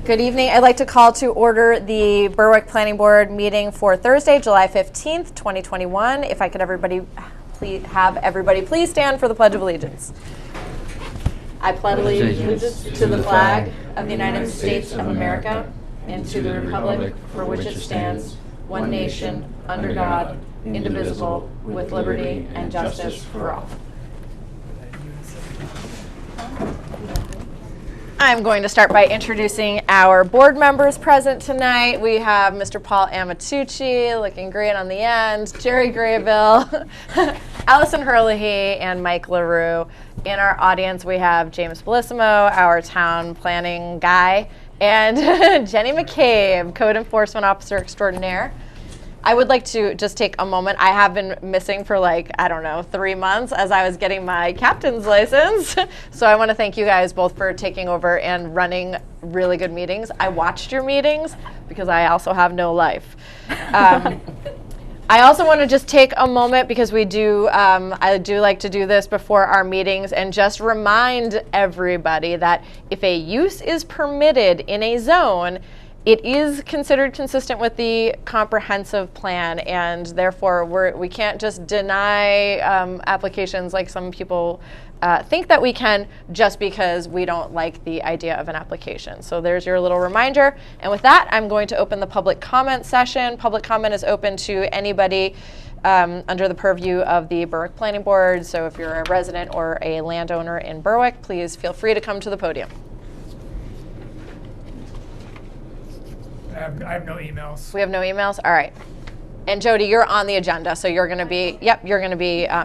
Good evening. I'd like to call to order the Berwick Planning Board meeting for Thursday, July 15th, 2021. If I could have everybody please stand for the Pledge of Allegiance. I pledge allegiance to the flag of the United States of America and to the republic for which it stands, one nation, under God, indivisible, with liberty and justice for all. I'm going to start by introducing our board members present tonight. We have Mr. Paul Amatucci, looking great on the end, Jerry Graybill, Allison Herlihy, and Mike LaRue. In our audience, we have James Bellissimo, our town planning guy, and Jenny McCabe, Code Enforcement Officer Extraordinaire. I would like to just take a moment. I have been missing for 3 months as I was getting my captain's license. So I want to thank you guys both for taking over and running really good meetings. I watched your meetings because I also have no life. I also want to just take a moment because I do like to do this before our meetings and just remind everybody that if a use is permitted in a zone, it is considered consistent with the comprehensive plan, and therefore we can't just deny applications like some people think that we can just because we don't like the idea of an application. So there's your little reminder. And with that, I'm going to open the public comment session. Public comment is open to anybody under the purview of the Berwick Planning Board. So if you're a resident or a landowner in Berwick, please feel free to come to the podium. I have no emails. We have no emails? All right. And Jody, you're on the agenda, so you're going to be,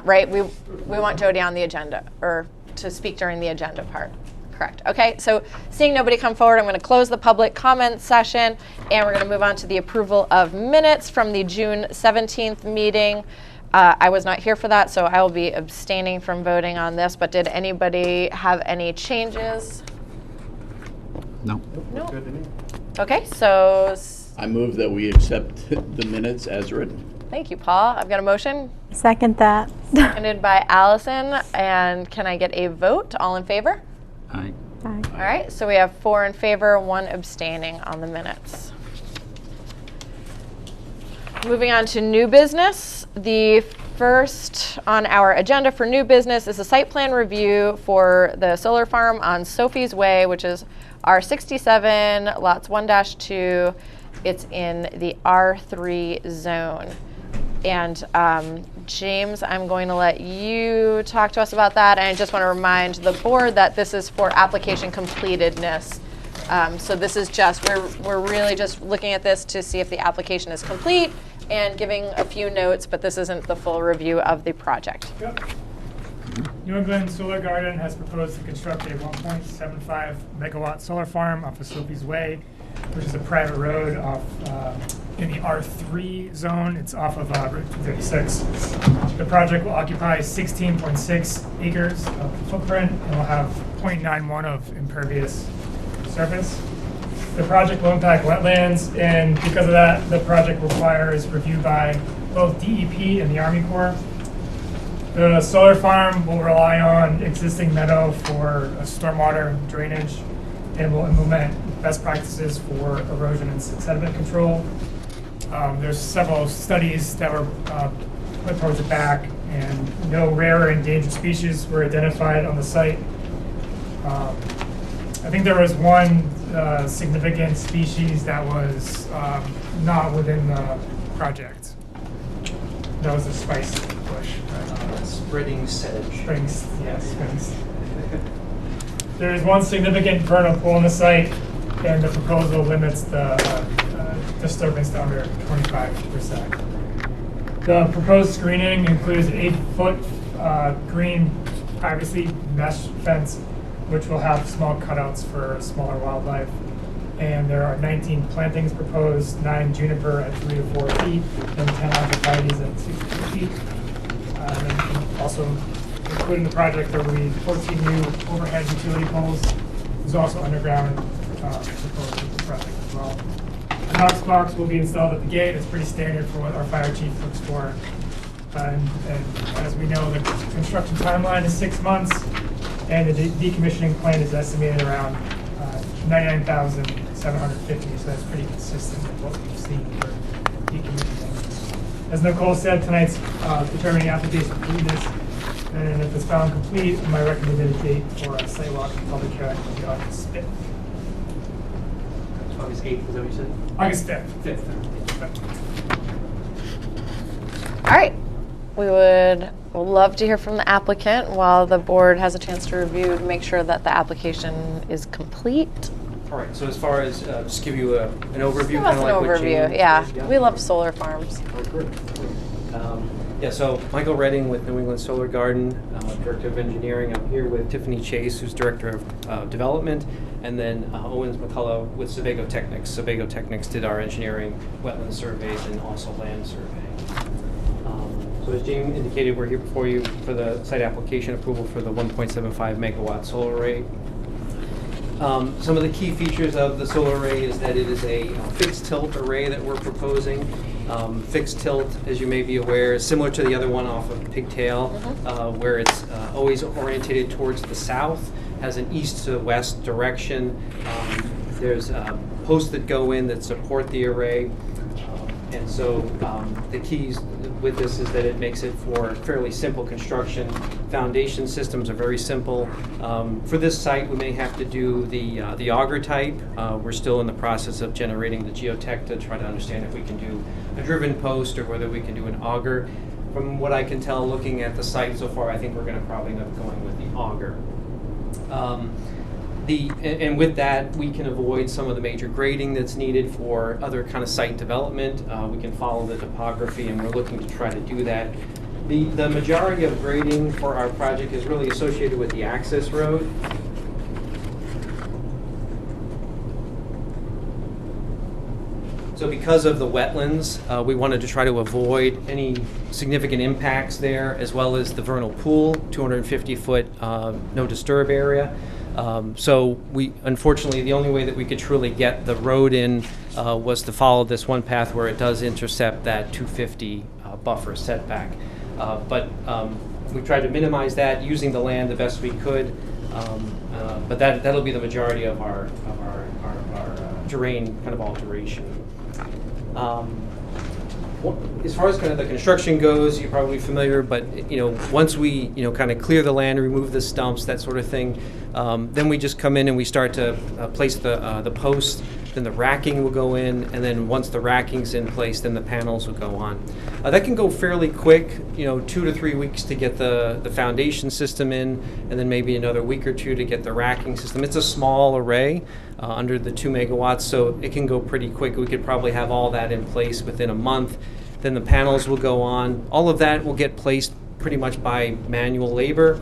right? We want Jody on the agenda, or to speak during the agenda part. Correct. Okay, so seeing nobody come forward, I'm going to close the public comment session, and we're going to move on to the approval of minutes from the June 17th meeting. I was not here for that, so I will be abstaining from voting on this, but did anybody have any changes? No. No. Okay, so I move that we accept the minutes as written. Thank you, Paul. I've got a motion. Second that. Seconded by Allison. And can I get a vote? All in favor? Aye. Aye. All right, so we have 4 in favor, 1 abstaining on the minutes. Moving on to new business. The first on our agenda for new business is a site plan review for the solar farm on Sophie's Way, which is R67, lots 1-2. It's in the R3 zone. And James, I'm going to let you talk to us about that. And I just want to remind the board that this is for application completedness. So this is just, we're really just looking at this to see if the application is complete and giving a few notes, but this isn't the full review of the project. Yep. New England Solar Garden has proposed to construct a 1.75 megawatt solar farm off of Sophie's Way, which is a private road off in the R3 zone. It's off of Route 236. The project will occupy 16.6 acres of footprint and will have 0.91 of impervious surface. The project will impact wetlands, and because of that, the project requires review by both DEP and the Army Corps. The solar farm will rely on existing meadow for stormwater drainage and will implement best practices for erosion and sediment control. There's several studies that were put towards the back, and no rare or endangered species were identified on the site. I think there was one significant species that was not within the project. That was the spice bush. Spreading sedge. Springs. There is one significant vernal pool on the site, and the proposal limits the disturbance to under 25%. The proposed screening includes an 8-foot green privacy mesh fence, which will have small cutouts for smaller wildlife. And there are 19 plantings proposed, 9 juniper at 3 to 4 feet, and 10 arborvitaes at 6 feet. And also included in the project, there will be 14 new overhead utility poles. There's also underground proposed with the project as well. A Knox box will be installed at the gate. It's pretty standard for what our fire chief looks for. And as we know, the construction timeline is 6 months, and the decommissioning plan is estimated around $99,600. 750, so that's pretty consistent with what we've seen for decommissioning. As Nicole said, tonight's determining application completeness, and if it's found complete, my recommended date for a site walk and public hearing will be August 5th. August 8th, is that what you said? August 5th. 5th. All right. We would love to hear from the applicant while the board has a chance to review to make sure that the application is complete. All right, so as far as, just give you an overview. Give us an kinda like what overview. Jane Yeah, said, we love solar farms. Oh, great. Yeah, so Michael Redding with New England Solar Garden, Director of Engineering. I'm here with Tiffany Chase, who's Director of Development, and then Owens McCullough with Sebago Technics. Sebago Technics did our engineering, wetland surveys, and also land surveying. So as Jane indicated, we're here before you for the site application approval for the 1.75 megawatt solar array. Some of the key features of the solar array is that it is a fixed tilt array that we're proposing. Fixed tilt, as you may be aware, is similar to the other one off of Pigtail, where it's always orientated towards the south, has an east to west direction. There's posts that go in that support the array. And so the keys with this is that it makes it for fairly simple construction. Foundation systems are very simple. For this site, we may have to do the auger type. We're still in the process of generating the geotech to try to understand if we can do a driven post or whether we can do an auger. From what I can tell, looking at the site so far, I think we're going to probably end up going with the auger. And with that, we can avoid some of the major grading that's needed for other kind of site development. We can follow the topography, and we're looking to try to do that. The majority of grading for our project is really associated with the access road. So because of the wetlands, we wanted to try to avoid any significant impacts there, as well as the vernal pool, 250-foot no disturb area. So unfortunately, the only way that we could truly get the road in was to follow this one path where it does intercept that 250 buffer setback. But we tried to minimize that using the land the best we could. But that'll be the majority of our terrain kind of alteration. As far as kind of the construction goes, you're probably familiar, but once we kind of clear the land, remove the stumps, that sort of thing, then we just come in and we start to place the posts. Then the racking will go in, and then once the racking's in place, then the panels will go on. That can go fairly quick, 2 to 3 weeks to get the foundation system in, and then maybe another week or two to get the racking system. It's a small array, under the 2 megawatts, so it can go pretty quick. We could probably have all that in place within a month. Then the panels will go on. All of that will get placed pretty much by manual labor.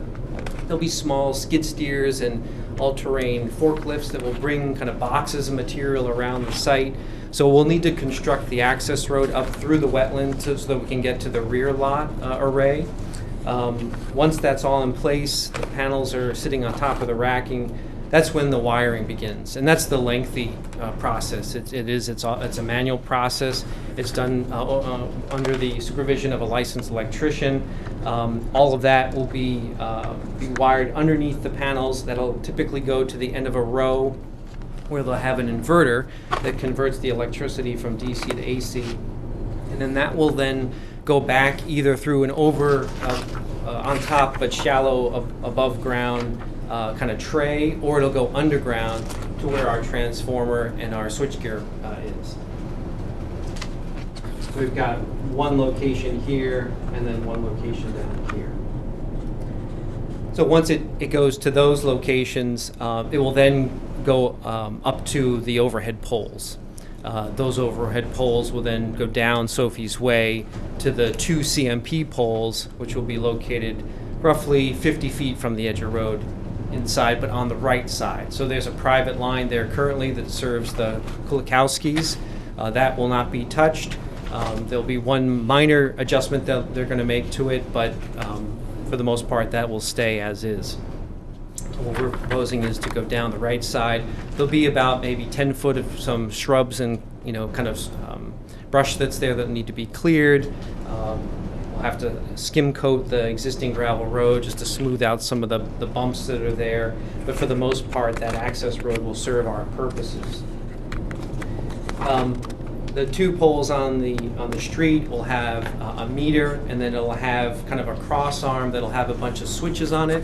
There'll be small skid steers and all-terrain forklifts that will bring kind of boxes of material around the site. So we'll need to construct the access road up through the wetland so that we can get to the rear lot array. Once that's all in place, the panels are sitting on top of the racking. That's when the wiring begins, and that's the lengthy process. It's a manual process. It's done under the supervision of a licensed electrician. All of that will be wired underneath the panels. That'll typically go to the end of a row where they'll have an inverter that converts the electricity from DC to AC, and then that will then go back either through an on top but shallow above ground kind of tray, or it'll go underground to where our transformer and our switchgear is. So we've got one location here and then one location down here. So once it goes to those locations, it will then go up to the overhead poles. Those overhead poles will then go down Sophie's Way to the 2 CMP poles, which will be located roughly 50 feet from the edge of road inside, but on the right side. So there's a private line there currently that serves the Kulikowskis. That will not be touched. There'll be one minor adjustment that they're going to make to it, but for the most part, that will stay as is. So what we're proposing is to go down the right side. There'll be about maybe 10 foot of some shrubs and kind of brush that's there that need to be cleared. We'll have to skim coat the existing gravel road just to smooth out some of the bumps that are there. But for the most part, that access road will serve our purposes. The 2 poles on the street will have a meter, and then it'll have kind of a cross arm that'll have a bunch of switches on it.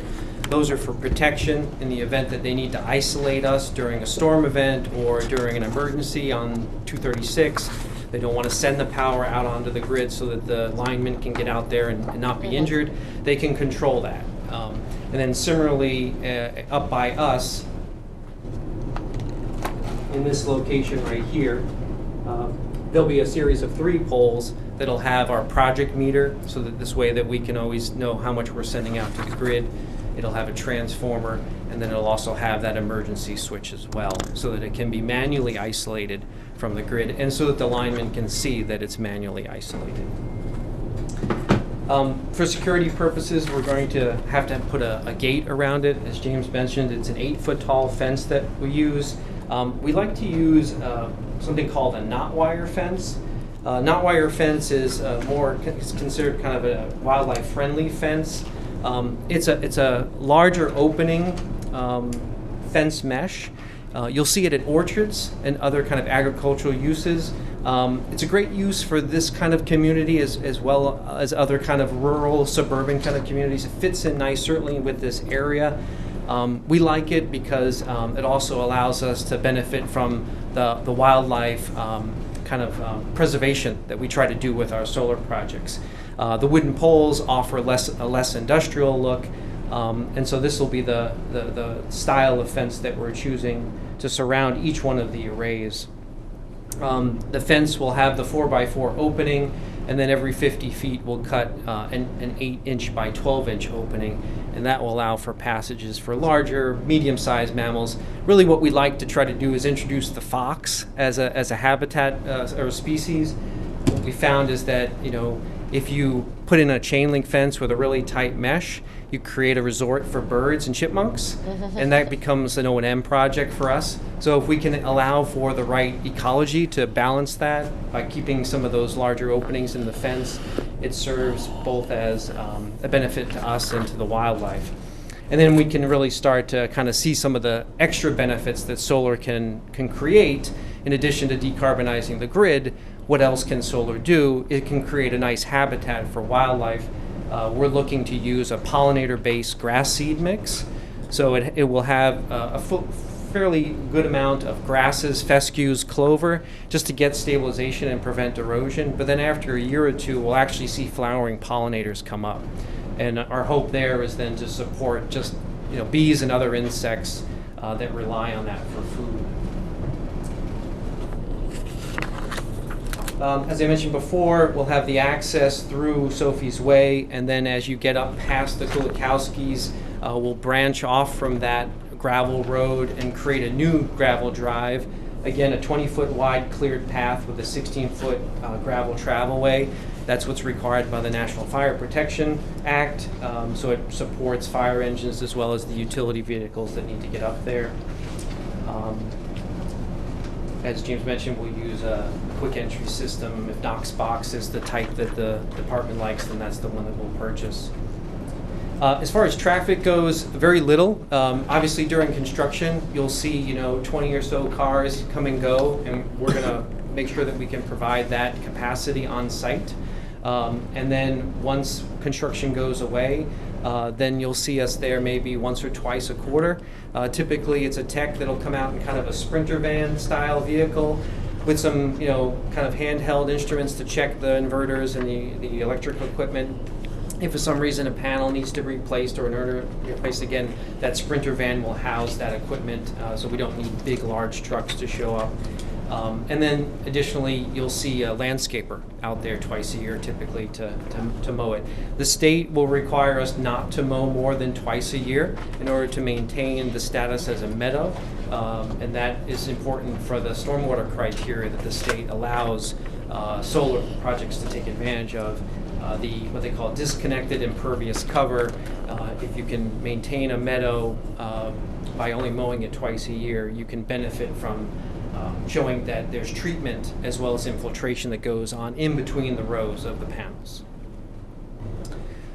Those are for protection in the event that they need to isolate us during a storm event or during an emergency on 236. They don't want to send the power out onto the grid so that the linemen can get out there and not be injured. They can control that. And then similarly, up by us, in this location right here, there'll be a series of 3 poles that'll have our project meter, so that this way that we can always know how much we're sending out to the grid. It'll have a transformer, and then it'll also have that emergency switch as well, so that it can be manually isolated from the grid, and so that the lineman can see that it's manually isolated. For security purposes, we're going to have put a gate around it. As James mentioned, it's an 8-foot tall fence that we use. We like to use something called a knot wire fence. Knot wire fence is it's considered kind of a wildlife friendly fence. It's a larger opening fence mesh. You'll see it at orchards and other kind of agricultural uses. It's a great use for this kind of community as well as other kind of rural, suburban kind of communities. It fits in nice, certainly with this area. We like it because it also allows us to benefit from the wildlife kind of preservation that we try to do with our solar projects. The wooden poles offer a less industrial look, and so this will be the style of fence that we're choosing to surround each one of the arrays. The fence will have the 4x4 opening, and then every 50 feet we'll cut an 8-inch by 12-inch opening, and that will allow for passages for larger, medium-sized mammals. Really what we like to try to do is introduce the fox as a habitat or a species. What we found is that, if you put in a chain link fence with a really tight mesh, you create a resort for birds and chipmunks, and that becomes an O&M project for us. So if we can allow for the right ecology to balance that by keeping some of those larger openings in the fence, it serves both as a benefit to us and to the wildlife. And then we can really start to kind of see some of the extra benefits that solar can create. In addition to decarbonizing the grid, what else can solar do? It can create a nice habitat for wildlife. We're looking to use a pollinator-based grass seed mix. So it will have a fairly good amount of grasses, fescues, clover, just to get stabilization and prevent erosion. But then after a year or two, we'll actually see flowering pollinators come up. And our hope there is then to support just bees and other insects that rely on that for food. As I mentioned before, we'll have the access through Sophie's Way, and then as you get up past the Kulikowskis, we'll branch off from that gravel road and create a new gravel drive. Again, a 20-foot wide cleared path with a 16-foot gravel travelway. That's what's required by the National Fire Protection Act, so it supports fire engines as well as the utility vehicles that need to get up there. As James mentioned, we'll use a quick entry system. If Knox box is the type that the department likes, then that's the one that we'll purchase. As far as traffic goes, very little. Obviously during construction, you'll see 20 or so cars come and go, and we're going to make sure that we can provide that capacity on site. And then once construction goes away, then you'll see us there maybe once or twice a quarter. Typically it's a tech that'll come out in kind of a Sprinter van style vehicle with some kind of handheld instruments to check the inverters and the electrical equipment. If for some reason a panel needs to be replaced or an inverter replaced again, that Sprinter van will house that equipment, so we don't need big large trucks to show up. And then additionally, you'll see a landscaper out there twice a year typically to mow it. The state will require us not to mow more than twice a year in order to maintain the status as a meadow, and that is important for the stormwater criteria that the state allows solar projects to take advantage of. What they call disconnected impervious cover. If you can maintain a meadow by only mowing it twice a year, you can benefit from showing that there's treatment as well as infiltration that goes on in between the rows of the panels.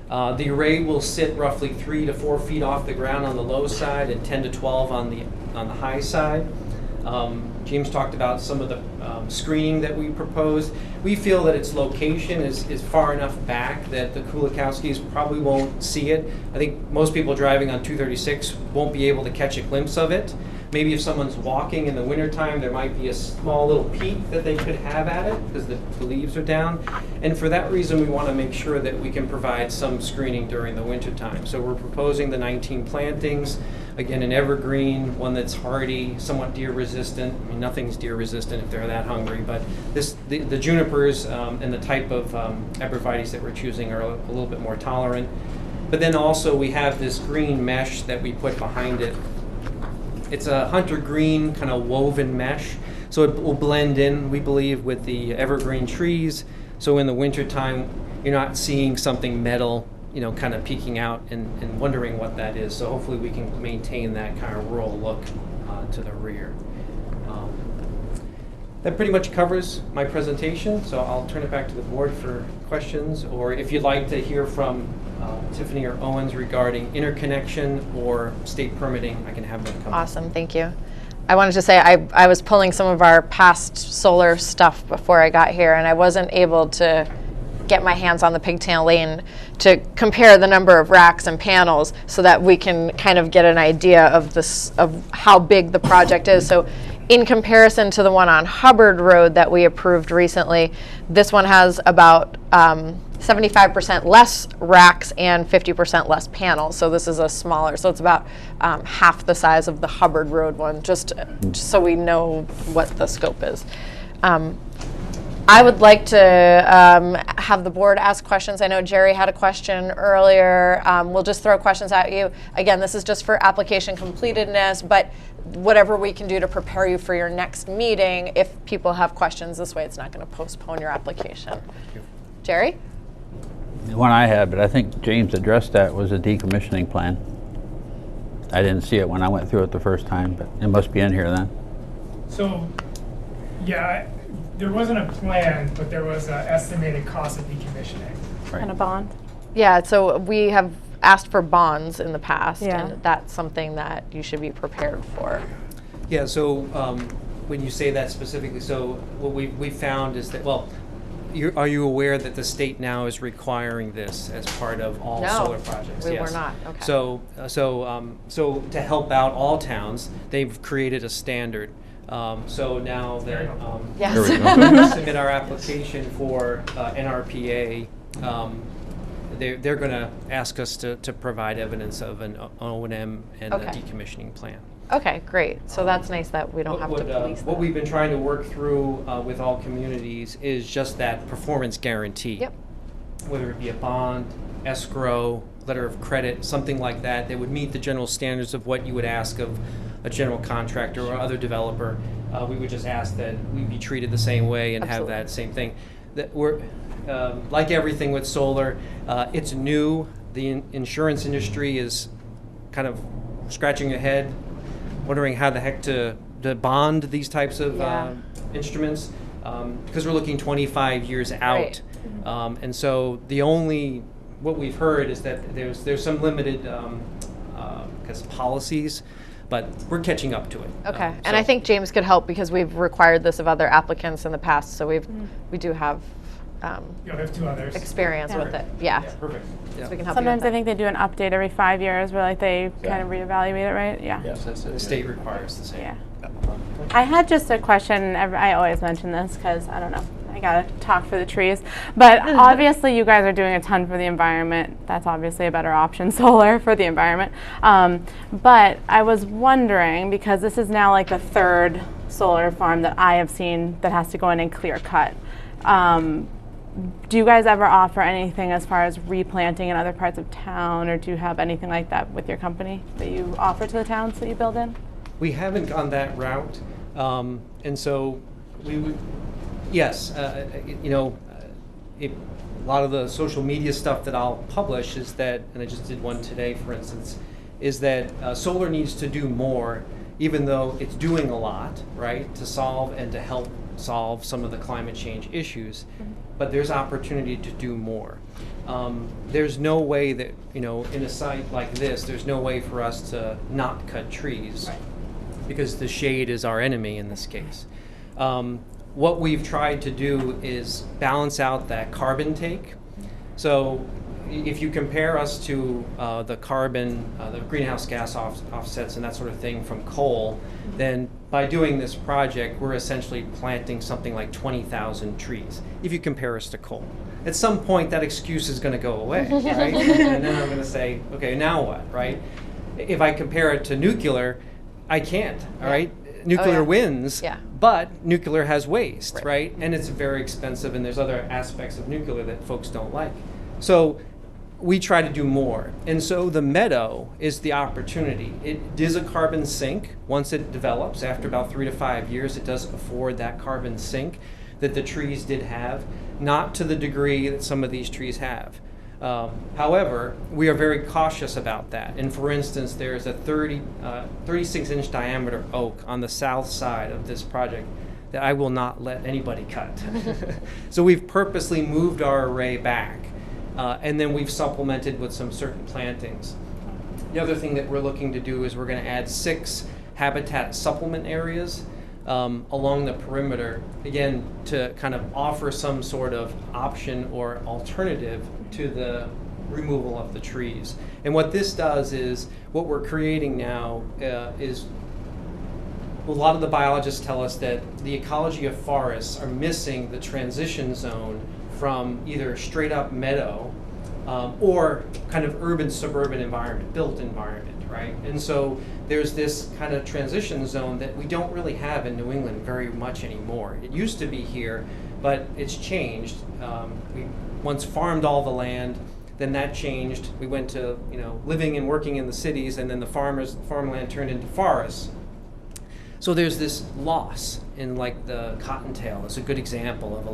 The array will sit roughly 3 to 4 feet off the ground on the low side and 10 to 12 on the high side. James talked about some of the screening that we proposed. We feel that its location is far enough back that the Kulikowskis probably won't see it. I think most people driving on 236 won't be able to catch a glimpse of it. Maybe if someone's walking in the wintertime, there might be a small little peek that they could have at it because the leaves are down. And for that reason, we want to make sure that we can provide some screening during the wintertime. So we're proposing the 19 plantings, again, an evergreen, one that's hardy, somewhat deer resistant. I mean, nothing's deer resistant if they're that hungry, but the junipers and the type of abrevieties that we're choosing are a little bit more tolerant. But then also we have this green mesh that we put behind it. It's a hunter green kind of woven mesh, so it will blend in, we believe, with the evergreen trees. So in the wintertime, you're not seeing something metal, kind of peeking out and wondering what that is. So hopefully we can maintain that kind of rural look to the rear. That pretty much covers my presentation, so I'll turn it back to the board for questions, or if you'd like to hear from Tiffany or Owens regarding interconnection or state permitting, I can have them come. Awesome, thank you. I wanted to say I was pulling some of our past solar stuff before I got here, and I wasn't able to get my hands on the Pigtail Lane to compare the number of racks and panels so that we can kind of get an idea of how big the project is. So in comparison to the one on Hubbard Road that we approved recently, this one has about 75% less racks and 50% less panels. So this is a smaller, so it's about half the size of the Hubbard Road one, just so we know what the scope is. I would like to have the board ask questions. I know Jerry had a question earlier. We'll just throw questions at you. Again, this is just for application completedness, but whatever we can do to prepare you for your next meeting, if people have questions, this way it's not going to postpone your application. Jerry? The one I had, but I think James addressed that, was a decommissioning plan. I didn't see it when I went through it the first time, but it must be in here then. So, yeah, there wasn't a plan, but there was an estimated cost of decommissioning. Right. And a bond. Yeah, so we have asked for bonds in the past, Yeah. and that's something that you should be prepared for. Yeah, so when you say that specifically, so what we found is that, well, are you aware that the state now is requiring this as part of all No, solar projects? we were Yes. not. Okay. So to help out all towns, they've created a standard. So now that Yes. There we go. we submit our application for NRPA, they're going to ask us to provide evidence of an O&M and Okay. a decommissioning plan. Okay, great. So that's nice that we don't have to police What that. we've been trying to work through with all communities is just that performance guarantee. Yep. Whether it be a bond, escrow, letter of credit, something like that, that would meet the general standards of what you would ask of a general contractor or other developer. We would just ask that we be treated the same way and Absolutely. have that same thing. That we're like everything with solar, it's new. The insurance industry is kind of scratching their head, wondering how the heck to bond these types of Yeah. instruments, because we're looking 25 years out. Right. And so what we've heard is that there's some limited policies, but we're catching up to it. Okay, and I think James could help because we've required this of other applicants in the past, so we do have Yeah, we have two others. experience Yeah. with it. Yeah, Yeah, perfect. Yeah. so we can help Sometimes you I with think they do an update every 5 years where like they kind of reevaluate it, right? Yeah. Yes, that's it. The state requires the same. Yeah. I had just a question. I always mention this because I don't know. I gotta talk for the trees. But obviously, you guys are doing a ton for the environment. That's obviously a better option, solar for the environment. But I was wondering, because this is now like the third solar farm that I have seen that has to go in and clear cut. Do you guys ever offer anything as far as replanting in other parts of town, or do you have anything like that with your company that you offer to the towns that you build in? We haven't gone that route, and so we would, yes, a lot of the social media stuff that I'll publish is that, and I just did one today, for instance, is that solar needs to do more, even though it's doing a lot, right, to solve and to help solve some of the climate change issues, but there's opportunity to do more. There's no way that, in a site like this, there's no way for us to not cut trees. because the shade is our enemy in this case. What we've tried to do is balance out that carbon take. So if you compare us to the carbon, the greenhouse gas offsets and that sort of thing from coal, then by doing this project, we're essentially planting something like 20,000 trees, if you compare us to coal. At some point, that excuse is going to go away, right? And then I'm going to say, okay, now what, right? If I compare it to nuclear, I can't, all right? Nuclear wins, but nuclear has waste, right? And it's very expensive, and there's other aspects of nuclear that folks don't like. So we try to do more. And so the meadow is the opportunity. It is a carbon sink. Once it develops, after about 3 to 5 years, it does afford that carbon sink that the trees did have, not to the degree that some of these trees have. However, we are very cautious about that. And for instance, there's a 36-inch diameter oak on the south side of this project that I will not let anybody cut. So we've purposely moved our array back. And then we've supplemented with some certain plantings. The other thing that we're looking to do is we're going to add 6 habitat supplement areas along the perimeter, again, to kind of offer some sort of option or alternative to the removal of the trees. And what this does is, what we're creating now is, a lot of the biologists tell us that the ecology of forests are missing the transition zone from either straight up meadow or kind of urban suburban environment, built environment, right? And so there's this kind of transition zone that we don't really have in New England very much anymore. It used to be here, but it's changed. We once farmed all the land, then that changed. We went to living and working in the cities, and then the farmland turned into forests. So there's this loss in, like, the cottontail. It's a good example of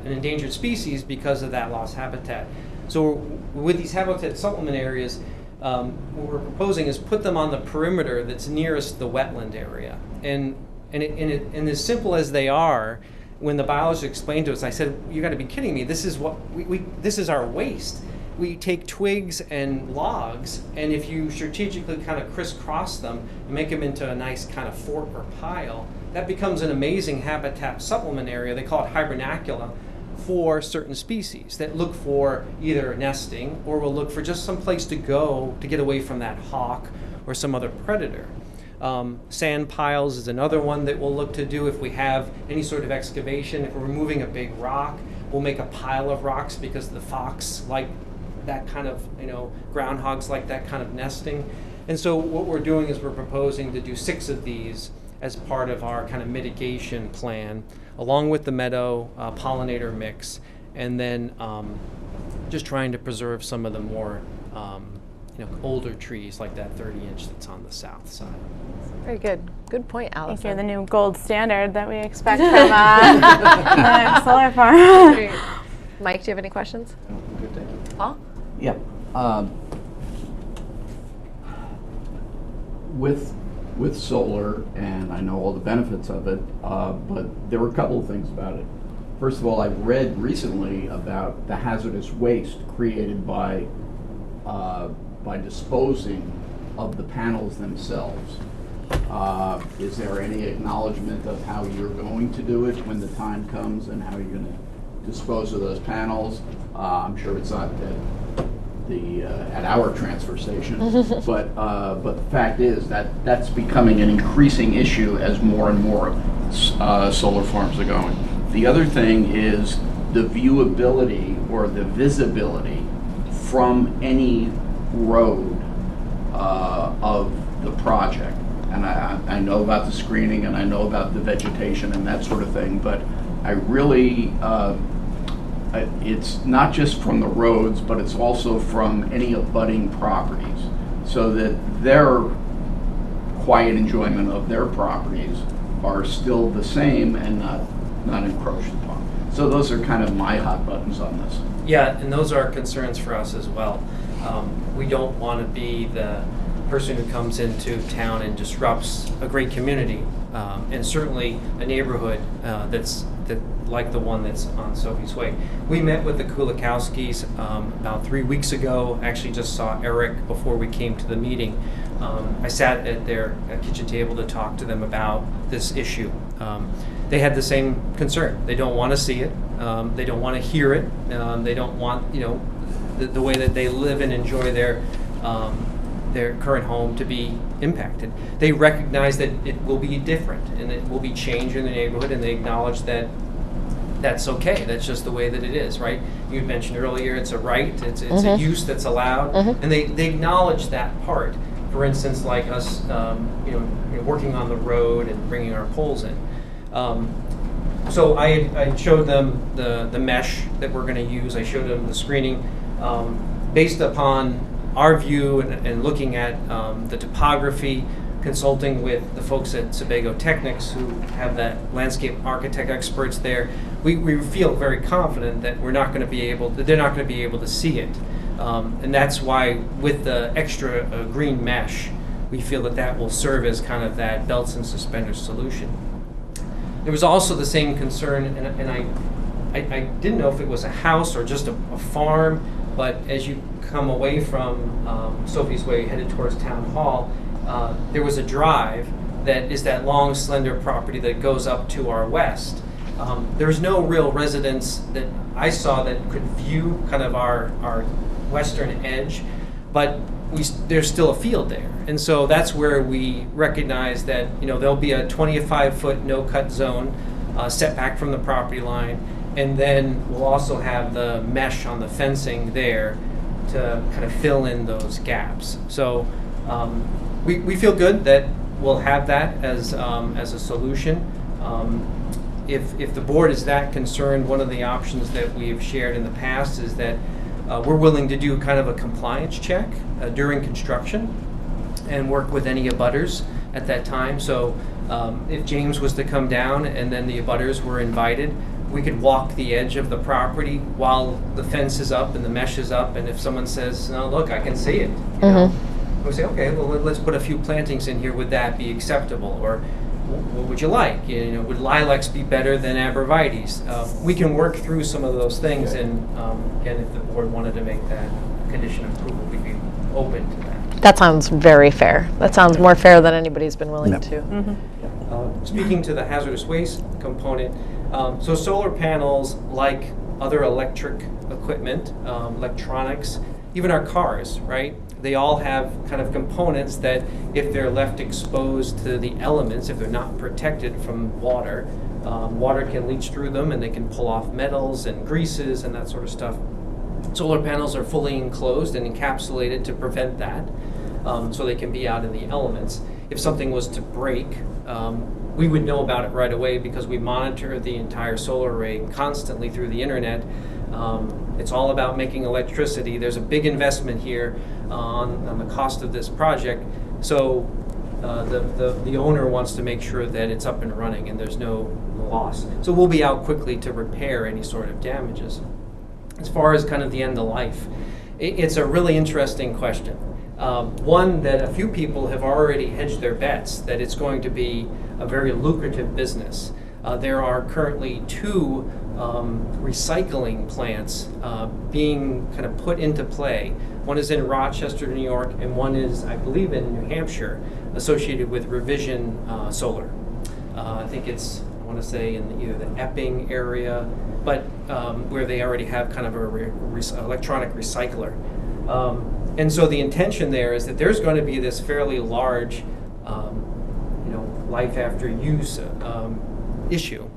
an endangered species because of that lost habitat. So with these habitat supplement areas, what we're proposing is put them on the perimeter that's nearest the wetland area. And as simple as they are, when the biologist explained to us, I said, "You got to be kidding me! This is what this is our waste. We take twigs and logs, and if you strategically kind of crisscross them and make them into a nice kind of fort or pile, that becomes an amazing habitat supplement area. They call it hibernacula for certain species that look for either nesting or will look for just some place to go to get away from that hawk or some other predator. Sand piles is another one that we'll look to do if we have any sort of excavation. If we're removing a big rock, we'll make a pile of rocks because the fox like that kind of, groundhogs like that kind of nesting. And so what we're doing is we're proposing to do 6 of these as part of our kind of mitigation plan, along with the meadow pollinator mix, and then just trying to preserve some of the more older trees like that 30-inch that's on the south side. Very good. Good point, Allison. Thank you. The new gold standard that we expect from the solar farm. Mike, do you have any questions? Good, thank you. Paul? Yeah. With solar, and I know all the benefits of it, but there were a couple of things about it. First of all, I read recently about the hazardous waste created by disposing of the panels themselves. Is there any acknowledgement of how you're going to do it when the time comes, and how you're going to dispose of those panels? I'm sure it's not at our transfer station, but the fact is that that's becoming an increasing issue as more and more solar farms are going. The other thing is the viewability or the visibility from any road of the project. And I know about the screening, and I know about the vegetation and that sort of thing, but I really, it's not just from the roads, but it's also from any abutting properties, so that their quiet enjoyment of their properties are still the same and not encroached upon. So those are kind of my hot buttons on this. Yeah, and those are concerns for us as well. We don't want to be the person who comes into town and disrupts a great community and certainly a neighborhood that like the one that's on Sophie's Way. We met with the Kulikowskis about 3 weeks ago. Actually just saw Eric before we came to the meeting. I sat at their kitchen table to talk to them about this issue. They had the same concern. They don't want to see it. They don't want to hear it. They don't want, the way that they live and enjoy their current home to be impacted. They recognize that it will be different and it will be change in the neighborhood, and they acknowledge that that's okay. That's just the way that it is, right? You mentioned earlier it's a right, it's a use that's allowed, and they acknowledge that part. For instance, like us, working on the road and bringing our poles in. So I showed them the mesh that we're going to use. I showed them the screening based upon our view and looking at the topography, consulting with the folks at Sebago Technics who have that landscape architect experts there. We feel very confident that they're not going to be able to see it. And that's why with the extra green mesh, we feel that will serve as kind of that belts and suspenders solution. There was also the same concern, and I didn't know if it was a house or just a farm, but as you come away from Sophie's Way headed towards Town Hall, there was a drive that is that long, slender property that goes up to our west. There's no real residence that I saw that could view kind of our western edge, but there's still a field there. And so that's where we recognize that there'll be a 25-foot no-cut zone set back from the property line, and then we'll also have the mesh on the fencing there to kind of fill in those gaps. So we feel good that we'll have that as a solution. If the board is that concerned, one of the options that we've shared in the past is that we're willing to do kind of a compliance check during construction and work with any abutters at that time. So if James was to come down and then the abutters were invited, we could walk the edge of the property while the fence is up and the mesh is up, and if someone says, no, look, I can see it, we say, okay, well, let's put a few plantings in here. Would that be acceptable? Or what would you like? Would lilacs be better than arborvitaes? We can work through some of those things, and again, if the board wanted to make that condition of approval, we'd be open to that. That sounds very fair. That sounds more fair than anybody's been willing to. Speaking to the hazardous waste component, so solar panels, like other electric equipment, electronics, even our cars, right? They all have kind of components that if they're left exposed to the elements, if they're not protected from water, water can leach through them and they can pull off metals and greases and that sort of stuff. Solar panels are fully enclosed and encapsulated to prevent that, so they can be out in the elements. If something was to break, we would know about it right away because we monitor the entire solar array constantly through the internet. It's all about making electricity. There's a big investment here on the cost of this project. So the owner wants to make sure that it's up and running and there's no loss. So we'll be out quickly to repair any sort of damages. As far as kind of the end of life, it's a really interesting question. One that a few people have already hedged their bets that it's going to be a very lucrative business. There are currently 2 recycling plants being kind of put into play. One is in Rochester, New York, and one is, I believe, in New Hampshire, associated with Revision Solar. I think it's, I want to say, in either the Epping area, but where they already have kind of a electronic recycler. And so the intention there is that there's going to be this fairly large, life after use issue.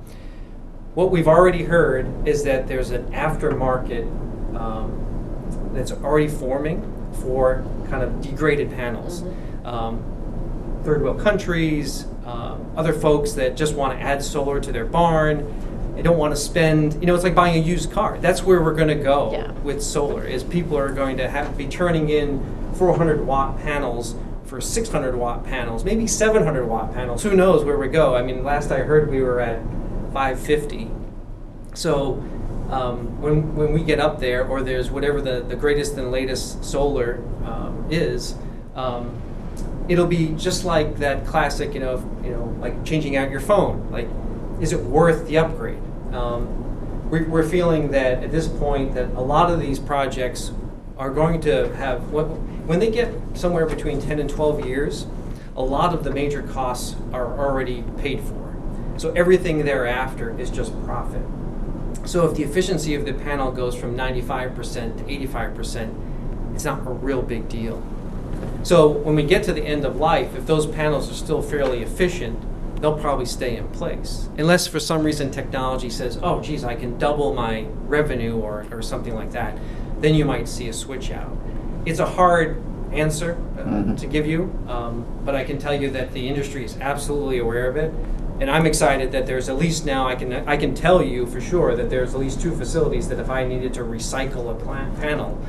What we've already heard is that there's an aftermarket that's already forming for kind of degraded panels. Third world countries, other folks that just want to add solar to their barn. They don't want to spend, it's like buying a used car. That's where we're going to go with solar, is people are going to be turning in 400 watt panels for 600 watt panels, maybe 700 watt panels. Who knows where we go? I mean, last I heard we were at 550. So when we get up there, or there's whatever the greatest and latest solar is, it'll be just like that classic, like changing out your phone. Like, is it worth the upgrade? We're feeling that at this point that a lot of these projects are going to have, when they get somewhere between 10 and 12 years, a lot of the major costs are already paid for. So everything thereafter is just profit. So if the efficiency of the panel goes from 95% to 85%, it's not a real big deal. So when we get to the end of life, if those panels are still fairly efficient, they'll probably stay in place. Unless for some reason technology says, oh geez, I can double my revenue or something like that, then you might see a switch out. It's a hard answer to give you, but I can tell you that the industry is absolutely aware of it. And I'm excited that there's at least now, I can tell you for sure that there's at least 2 facilities that if I needed to recycle a panel,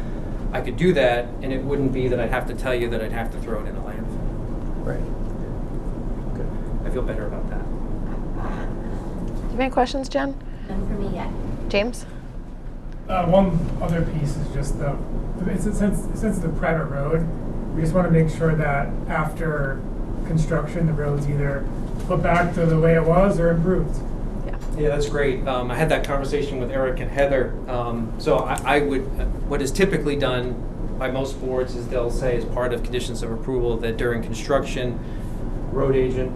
I could do that, and it wouldn't be that I'd have to tell you that I'd have to throw it in a landfill. Right. Good. I feel better about that. Do you have any questions, Jen? None for me yet. James? One other piece is just since it's a private road, we just want to make sure that after construction, the road's either put back to the way it was or improved. Yeah, that's great. I had that conversation with Eric and Heather. So I would, what is typically done by most boards is they'll say as part of conditions of approval that during construction, road agent,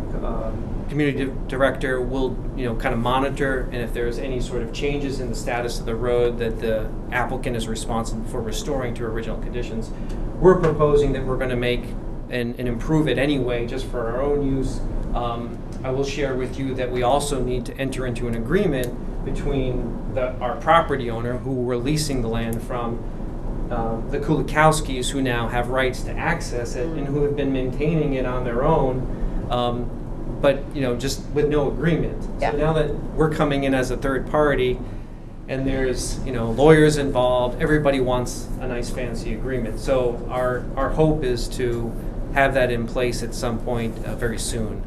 community director will, kind of monitor, and if there's any sort of changes in the status of the road that the applicant is responsible for restoring to original conditions. We're proposing that we're going to make and improve it anyway, just for our own use. I will share with you that we also need to enter into an agreement between our property owner, who we're leasing the land from, the Kulikowskis, who now have rights to access it and who have been maintaining it on their own, but just with no agreement. Yeah. So now that we're coming in as a third party, and there's lawyers involved, everybody wants a nice fancy agreement. So our hope is to have that in place at some point very soon.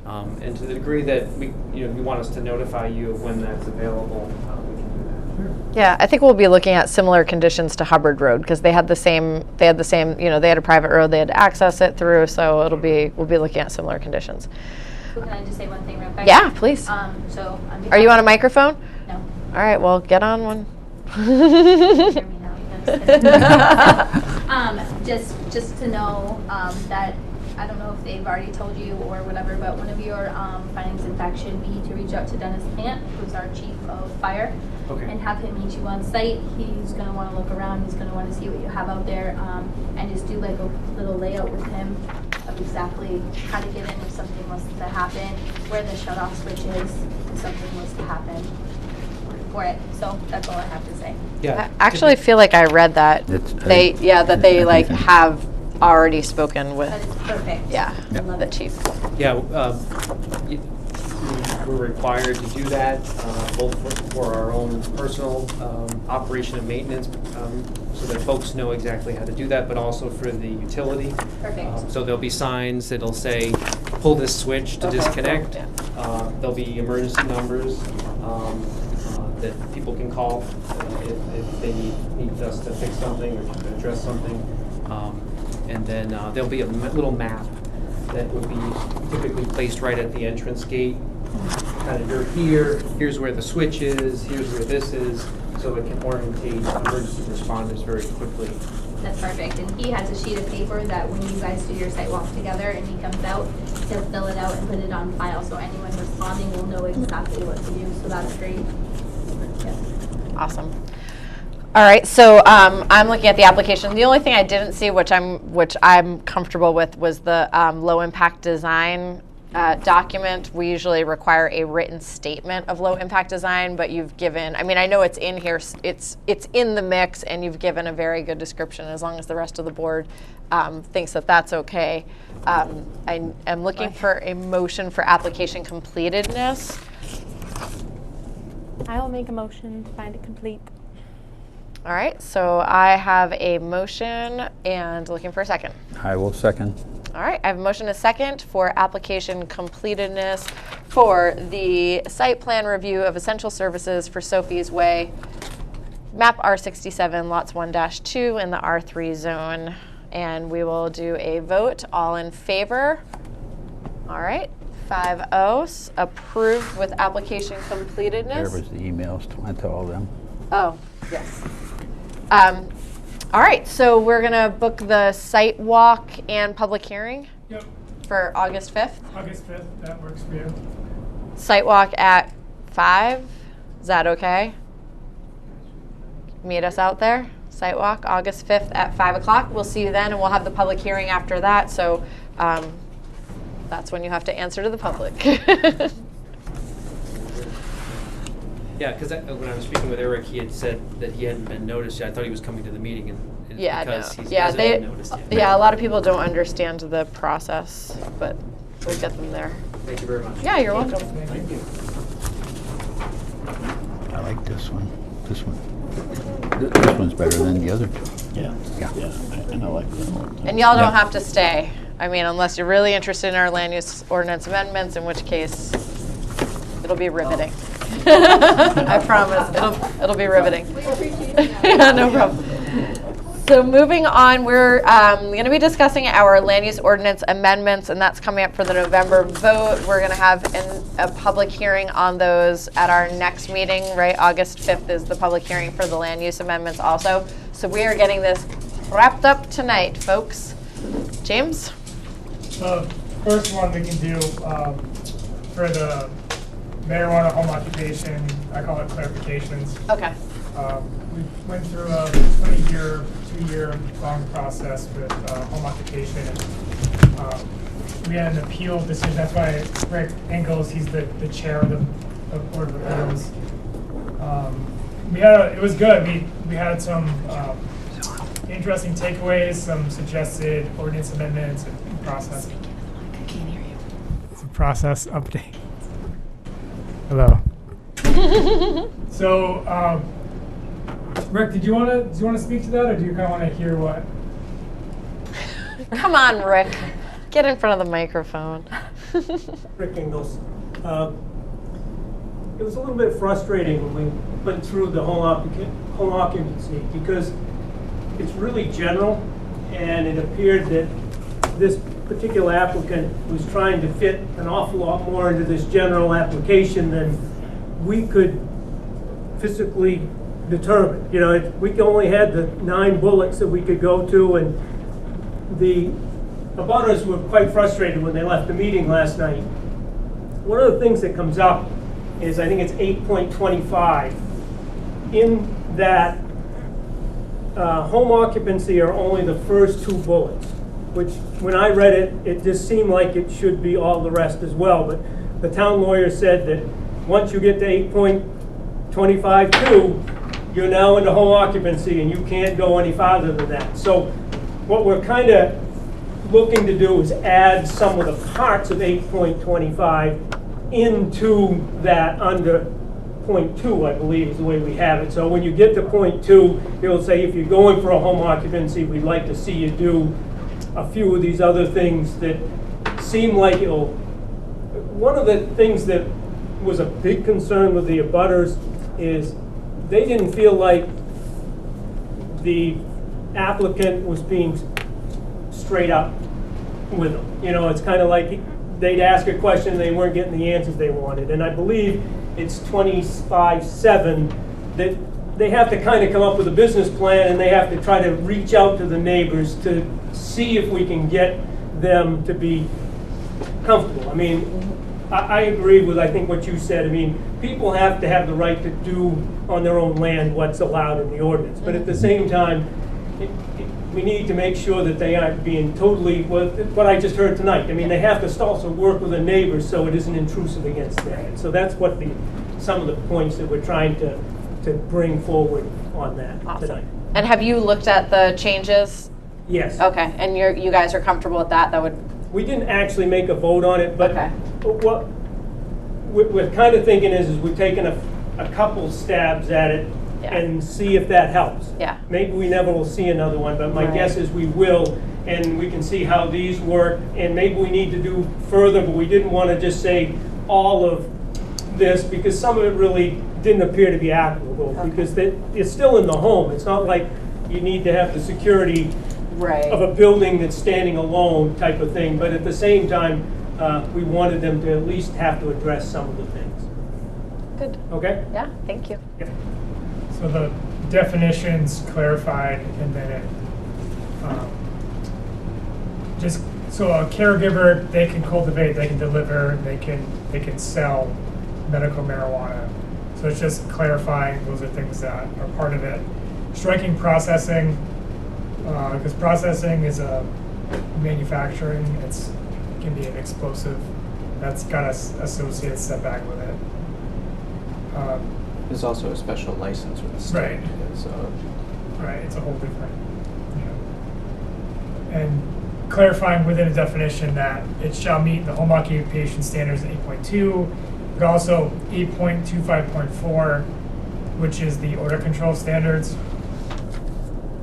And to the degree that you want us to notify you of when that's available, we can do that. Yeah, I think we'll be looking at similar conditions to Hubbard Road because they had the same, they had a private road they had to access it through, so we'll be looking at similar conditions. So can I just say one thing real quick? Yeah, please. So Are you on a microphone? No. All right, well, get on one. Hear me now. Just to know that I don't know if they've already told you or whatever, but one of your findings in fact should be to reach out to Dennis Plant, who's our chief of fire, Okay. and have him meet you on site. He's going to want to look around. He's going to want to see what you have out there, and just do like a little layout with him of exactly how to get in if something was to happen, where the shutoff switch is if something was to happen for it. So that's all I have to say. Yeah. I actually feel like I read that. It's- That they like have already spoken with, That is perfect. yeah, I love the it. chief. Yeah, we're required to do that, both for our own personal operation and maintenance, so that folks know exactly how to do that, but also for the utility. Perfect. So there'll be signs that'll say, pull this switch to Okay. disconnect. Yeah. There'll be emergency numbers that people can call if they need us to fix something or to address something. And then there'll be a little map that would be typically placed right at the entrance gate. Kind of, you're here, here's where the switch is, here's where this is, so it can orientate emergency responders very quickly. That's perfect. And he has a sheet of paper that when you guys do your site walk together and he comes out, he'll fill it out and put it on file so anyone responding will know exactly what to do. So that's great. Yeah. Awesome. All right, so I'm looking at the application. The only thing I didn't see, which I'm comfortable with, was the low impact design document. We usually require a written statement of low impact design, but you've given, I mean, I know it's in here, it's in the mix, and you've given a very good description as long as the rest of the board thinks that that's okay. I am looking for a motion for application completedness. I will make a motion to find it complete. All right, so I have a motion and looking for a second. I will second. All right, I have a motion and a second for application completedness for the site plan review of essential services for Sophie's Way, map R67, lots 1-2 in the R3 zone. And we will do a vote. All in favor? All right, 5-0. Approved with application There completedness. was the emails went to all them. Oh, yes. All right, so we're gonna book the site walk and public hearing Yep, for August 5th. August 5th, that works for you. Site walk at 5. Is that okay? Meet us out there. Site walk, August 5th at 5 o'clock. We'll see you then, and we'll have the public hearing after that. So that's when you have to answer to the public. Yeah, because when I was speaking with Eric, he had said that he hadn't been noticed yet. I thought he was coming to the meeting, and it's Yeah, because no. he Yeah, hasn't been noticed yet. yeah, a lot of people don't understand the process, but we'll get them there. Thank you very much. Yeah, you're welcome. Thank you. I like this one. This one. This one's better than the other two. Yeah, Yeah. and I like that one. And y'all don't Yeah. have to stay. I mean, unless you're really interested in our land use ordinance amendments, in which case it'll be riveting. I promise, it'll be riveting. We appreciate that. Yeah, no problem. So moving on, we're going to be discussing our land use ordinance amendments, and that's coming up for the November vote. We're going to have a public hearing on those at our next meeting, right? August 5th is the public hearing for the land use amendments also. So we are getting this wrapped up tonight, folks. James? The first one we can do for the marijuana home occupation, I call it clarifications. Okay. We went through a 20-year, 2-year long process with home occupation. We had an appeal decision. That's why Rick Engels, he's the chair of the Board of Appeals. It was good. We had some interesting takeaways, some suggested ordinance amendments and process. I can't hear you. Some process update. Hello. So, Rick, did you want to speak to that, or do you kind of want to hear what? Come on, Rick. Get in front of the microphone. Rick Ingles. It was a little bit frustrating when we went through the home occupancy because it's really general, and it appeared that this particular applicant was trying to fit an awful lot more into this general application than we could physically determine. You know, we only had the 9 bullets that we could go to, and the abutters were quite frustrated when they left the meeting last night. One of the things that comes up is, I think it's 8.25. In that home occupancy are only the first 2 bullets, which when I read it, it just seemed like it should be all the rest as well. But the town lawyer said that once you get to 8.25.2, you're now into home occupancy and you can't go any farther than that. So what we're kind of looking to do is add some of the parts of 8.25 into that under 0.2, I believe is the way we have it. So when you get to 0.2, it'll say if you're going for a home occupancy, we'd like to see you do a few of these other things that seem like it'll. One of the things that was a big concern with the abutters is they didn't feel like the applicant was being straight up with them. You know, it's kind of like they'd ask a question and they weren't getting the answers they wanted. And I believe it's 25-7 that they have to kind of come up with a business plan, and they have to try to reach out to the neighbors to see if we can get them to be comfortable. I mean, I agree with, I think, what you said. I mean, people have to have the right to do on their own land what's allowed in the ordinance. But at the same time, we need to make sure that they aren't being totally, what I just heard tonight. I mean, they have to also work with the neighbors so it isn't intrusive against them. So that's what some of the points that we're trying to bring forward on that tonight. And have you looked at the changes? Yes. Okay, and you guys are comfortable with that? That would. We didn't actually make a vote on it, but Okay. what we're kind of thinking is we're taking a couple stabs at it Yeah. and see if that helps. Yeah. Maybe we never will see another one, but my Right. guess is we will, and we can see how these work, and maybe we need to do further, but we didn't want to just say all of this, because some of it really didn't appear to be applicable, Okay. because it's still in the home. It's not like you need to have the security Right. of a building that's standing alone type of thing, but at the same time, we wanted them to at least have to address some of the things. Good. Okay? Yeah, thank you. So the definitions clarified, and then it, just, so a caregiver, they can cultivate, they can deliver, they can sell medical marijuana. So it's just clarifying, those are things that are part of it. Striking processing, because processing is a manufacturing, it can be an explosive. That's got a associated setback with it. There's also a special license with the state. Right. So Right, it's a whole different, and clarifying within a definition that it shall meet the home occupation standards in 8.2, but also 8.25.4, which is the odor control standards.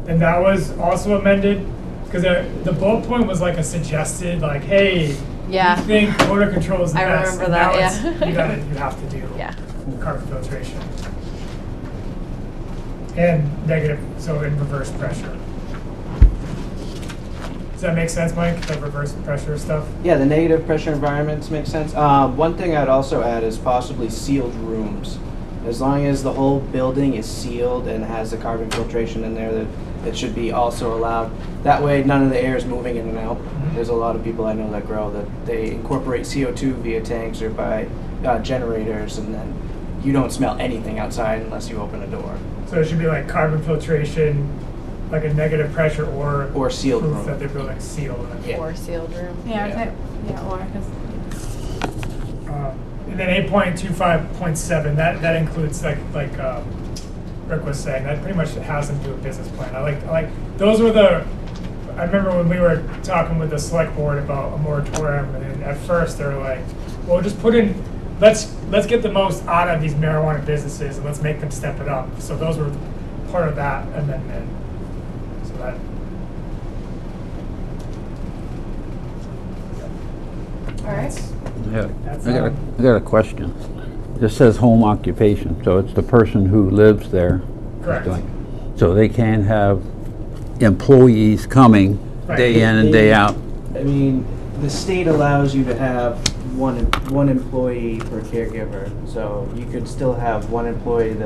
And that was also amended, because the bullet point was like a suggested, like, hey, Yeah. you think odor control is the I best. remember and that, now yeah. you have to do Yeah. carbon filtration. And negative, so in reverse pressure. Does that make sense, Mike, the reverse pressure stuff? yeah, the negative pressure environments make sense. One thing I'd also add is possibly sealed rooms. As long as the whole building is sealed and has the carbon filtration in there, that it should be also allowed. That way, none of the air is moving in and out. There's a lot of people I know that grow that they incorporate CO2 via tanks or by generators, and then you don't smell anything outside unless you open a door. So it should be like carbon filtration, like a negative pressure, or sealed proof room. that they're building sealed. Yeah. Or sealed room. Yeah, Yeah. or 'cause- And then 8.25.7, that includes like Rick was saying, that pretty much has them do a business plan. I like those were I remember when we were talking with the select board about a moratorium, and at first they were like, well, just put in, let's get the most out of these marijuana businesses and let's make them step it up. So those were part of that amendment. So that. All right. Yeah, That's, I got a question. This says home occupation, so it's the person who lives there. Correct. So they can have employees coming Right. day in and day out. I mean, the state allows you to have one employee per caregiver, so you could still have one employee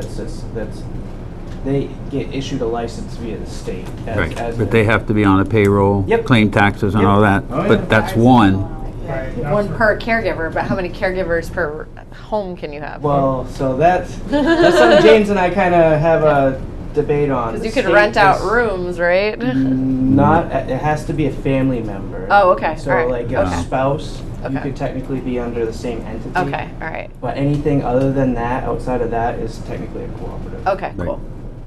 they get issued a license via the state. But they have to be on the payroll, Yep. claim taxes and Yep. all that. Oh, yeah. But that's one. Right, not One for- per caregiver, but how many caregivers per home can you have? Well, so that's something James and I kind of have a debate on. Because The you could state rent out is rooms, right? Not, it has to be a family member. Oh, okay, So alright, like a okay. spouse, you Okay. could technically be under the same entity. Okay, all right. But anything other than that, outside of that, is technically a cooperative. Okay, Right. cool.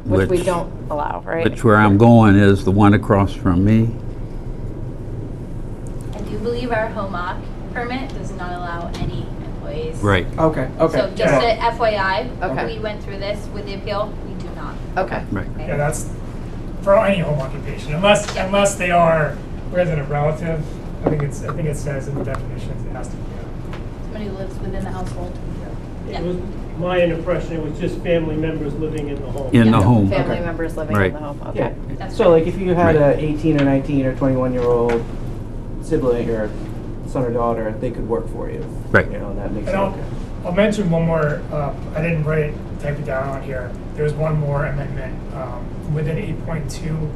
Which we Which- don't allow, right? Which where I'm going is the one across from me. I do believe our home occ permit does not allow any employees. Right. Okay, okay. So just Yeah. a FYI, Okay. we went through this with the appeal, we do not. Okay. Right. Okay? Yeah, that's for any home occupation, unless they are resident relative. I think it says in the definitions it has to be. Somebody who lives within the household. It was my impression, it was just family members living in the home. In the Yeah. home. Family Okay. members living Right. in the home, Yeah. okay. That's So right. like if you had Right. a 18 or 19 or 21-year-old sibling or son or daughter, they could work for you. Right. You know, that makes And it I'll, okay. I'll mention one more, I didn't type it down on here. There's one more amendment. Within 8.2,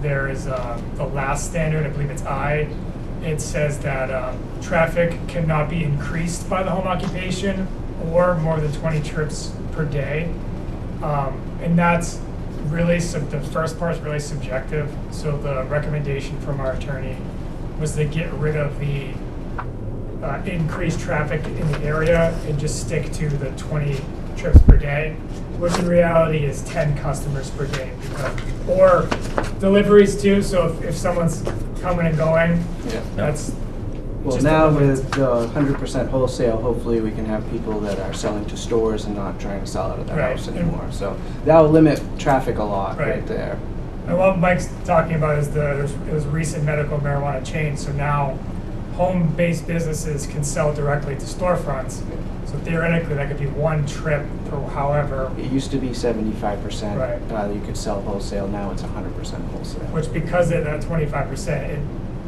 there is the last standard, I believe it's I. It says that traffic cannot be increased by the home occupation or more than 20 trips per day. And that's really, the first part is really subjective. So the recommendation from our attorney was to get rid of the increased traffic in the area and just stick to the 20 trips per day, which in reality is 10 customers per day. Or deliveries too, so if someone's coming and going, Yeah. that's Well, just now eliminates- with the 100% wholesale, hopefully we can have people that are selling to stores and not trying to sell out of their Right. house anymore. So that will limit traffic a lot Right. right there. And what Mike's talking about is it was recent medical marijuana change, so now home-based businesses can sell directly to storefronts. So theoretically, that could be one trip per however, It used to be 75%. Right. You could sell wholesale. Now it's 100% wholesale. which because of that 25%, it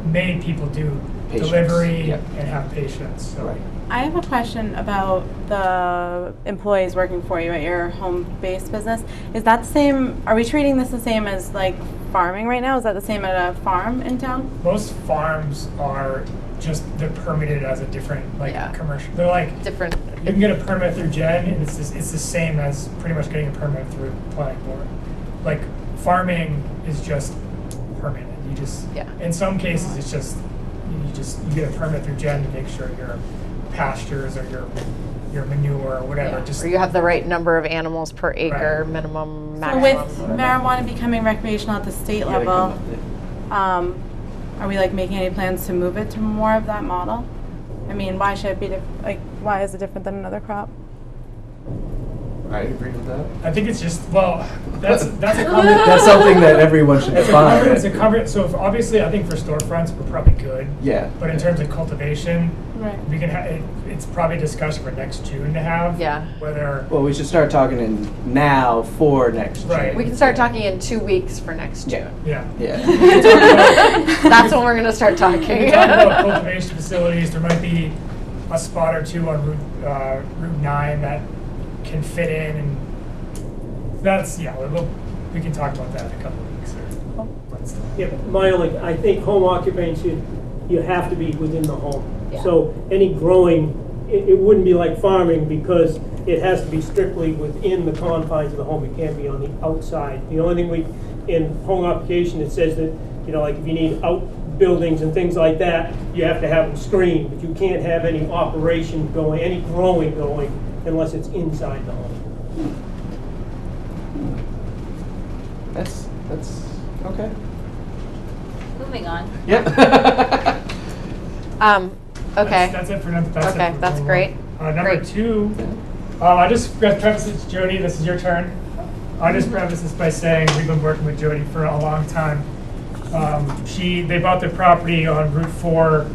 made people do Patience, delivery yep. and have patience. So. Right. I have a question about the employees working for you at your home-based business. Is that the same, are we treating this the same as like farming right now? Is that the same at a farm in town? Most farms are just, they're permitted as a different, like, Yeah. commercial. They're like, Different. you can get a permit through Jen, and it's the same as pretty much getting a permit through planning board. Like, farming is just permitted. You just, Yeah. in some cases, it's just, you get a permit through Jen to make sure your pastures or your manure or whatever, Yeah. just. Or you have the right number of animals per acre, Right. minimum, So maximum. with marijuana becoming recreational at the state You gotta level, come up are we like making any plans to move it to more of that model? I mean, why should it be like? Why is it different than another crop? I agree with that. I think it's just, well, that's a That's something that everyone should define. So obviously, I think for storefronts, we're probably good. Yeah. But in terms of cultivation, Right. we can it's probably a discussion for next June to have. Yeah. Whether, Well, we should start talking in now for next Right. June. We can start talking in 2 weeks for next Yeah. June. yeah. Yeah. That's when we're going to start We talking. can talk about cultivation facilities. There might be a spot or two on Route 9 that can fit in, and that's, we can talk about that in a couple of weeks or Wednesday. Yeah, but my only, I think home occupation, you have to be within the home. Yeah. So any growing, it wouldn't be like farming because it has to be strictly within the confines of the home. It can't be on the outside. The only thing in home occupation, it says that, like if you need outbuildings and things like that, you have to have them screened, but you can't have any operation going, any growing going unless it's inside the home. That's okay. Moving on. Yep. Okay. That's it for number. That's Okay, it for that's number great. one. Number Great. 2, I just preface this, Jody. This is your turn. I just preface this by saying we've been working with Jody for a long time. They bought their property on Route 4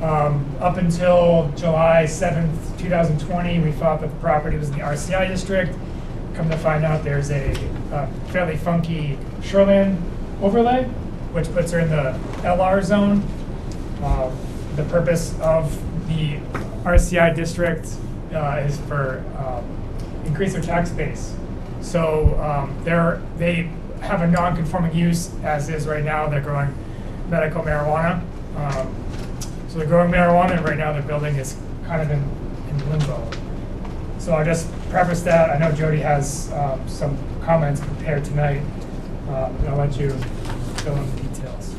up until July 7th, 2020. We thought that the property was in the RCI district. Come to find out, there's a fairly funky shoreline overlay, which puts her in the LR zone. The purpose of the RCI district is for increase their tax base. So they have a non-conforming use as is right now. They're growing medical marijuana. So they're growing marijuana, and right now their building is kind of in limbo. So I'll just preface that. I know Jody has some comments prepared tonight, and I'll let you fill in the details.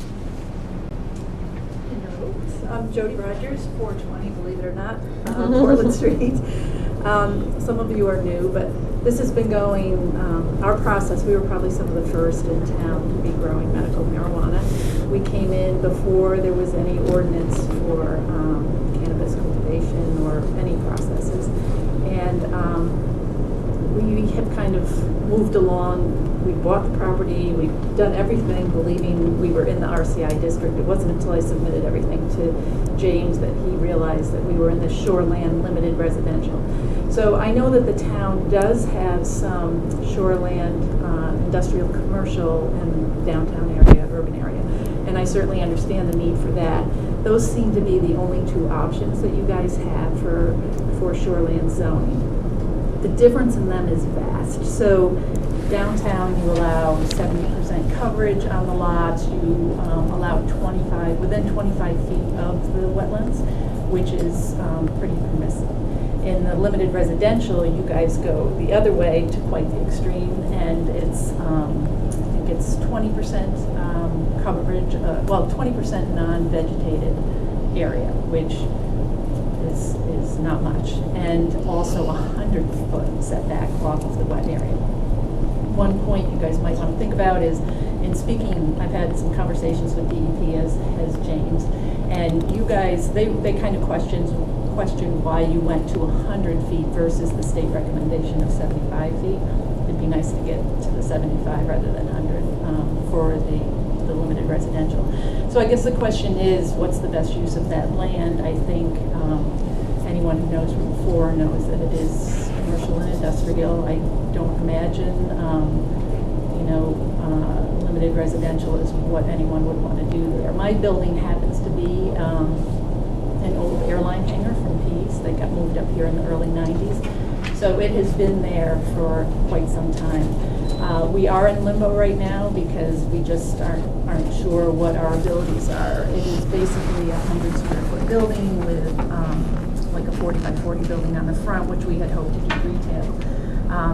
I'm Jody Rogers, 420, believe it or not, Portland Street. Some of you are new, but this has been going, our process, we were probably some of the first in town to be growing medical marijuana. We came in before there was any ordinance for cannabis cultivation or any processes. And we have kind of moved along. We bought the property, we've done everything believing we were in the RCI district. It wasn't until I submitted everything to James that he realized that we were in the shoreland limited residential. So I know that the town does have some shoreland industrial commercial in downtown area, urban area, and I certainly understand the need for that. Those seem to be the only two options that you guys have for shoreland zoning. The difference in them is vast. So downtown, you allow 70% coverage on the lots. You allow within 25 feet of the wetlands, which is pretty permissive. In the limited residential, you guys go the other way to quite the extreme, and it's I think it's 20% coverage. 20% non-vegetated area, which is not much, and also 100-foot setback off of the wet area. One point you guys might want to think about is, in speaking, I've had some conversations with DEP as James, and you guys, they kind of question why you went to 100 feet versus the state recommendation of 75 feet. It'd be nice to get to the 75 rather than 100 for the the limited residential. So I guess the question is, what's the best use of that land? I think anyone who knows Route 4 knows that it is commercial and industrial. I don't imagine, limited residential is what anyone would want to do there. My building happens to be an old airline hangar from Pease that got moved up here in the early 90s. So it has been there for quite some time. We are in limbo right now because we just aren't sure what our abilities are. It is basically a 100 square foot building with like a 40 by 40 building on the front, which we had hoped to do retail.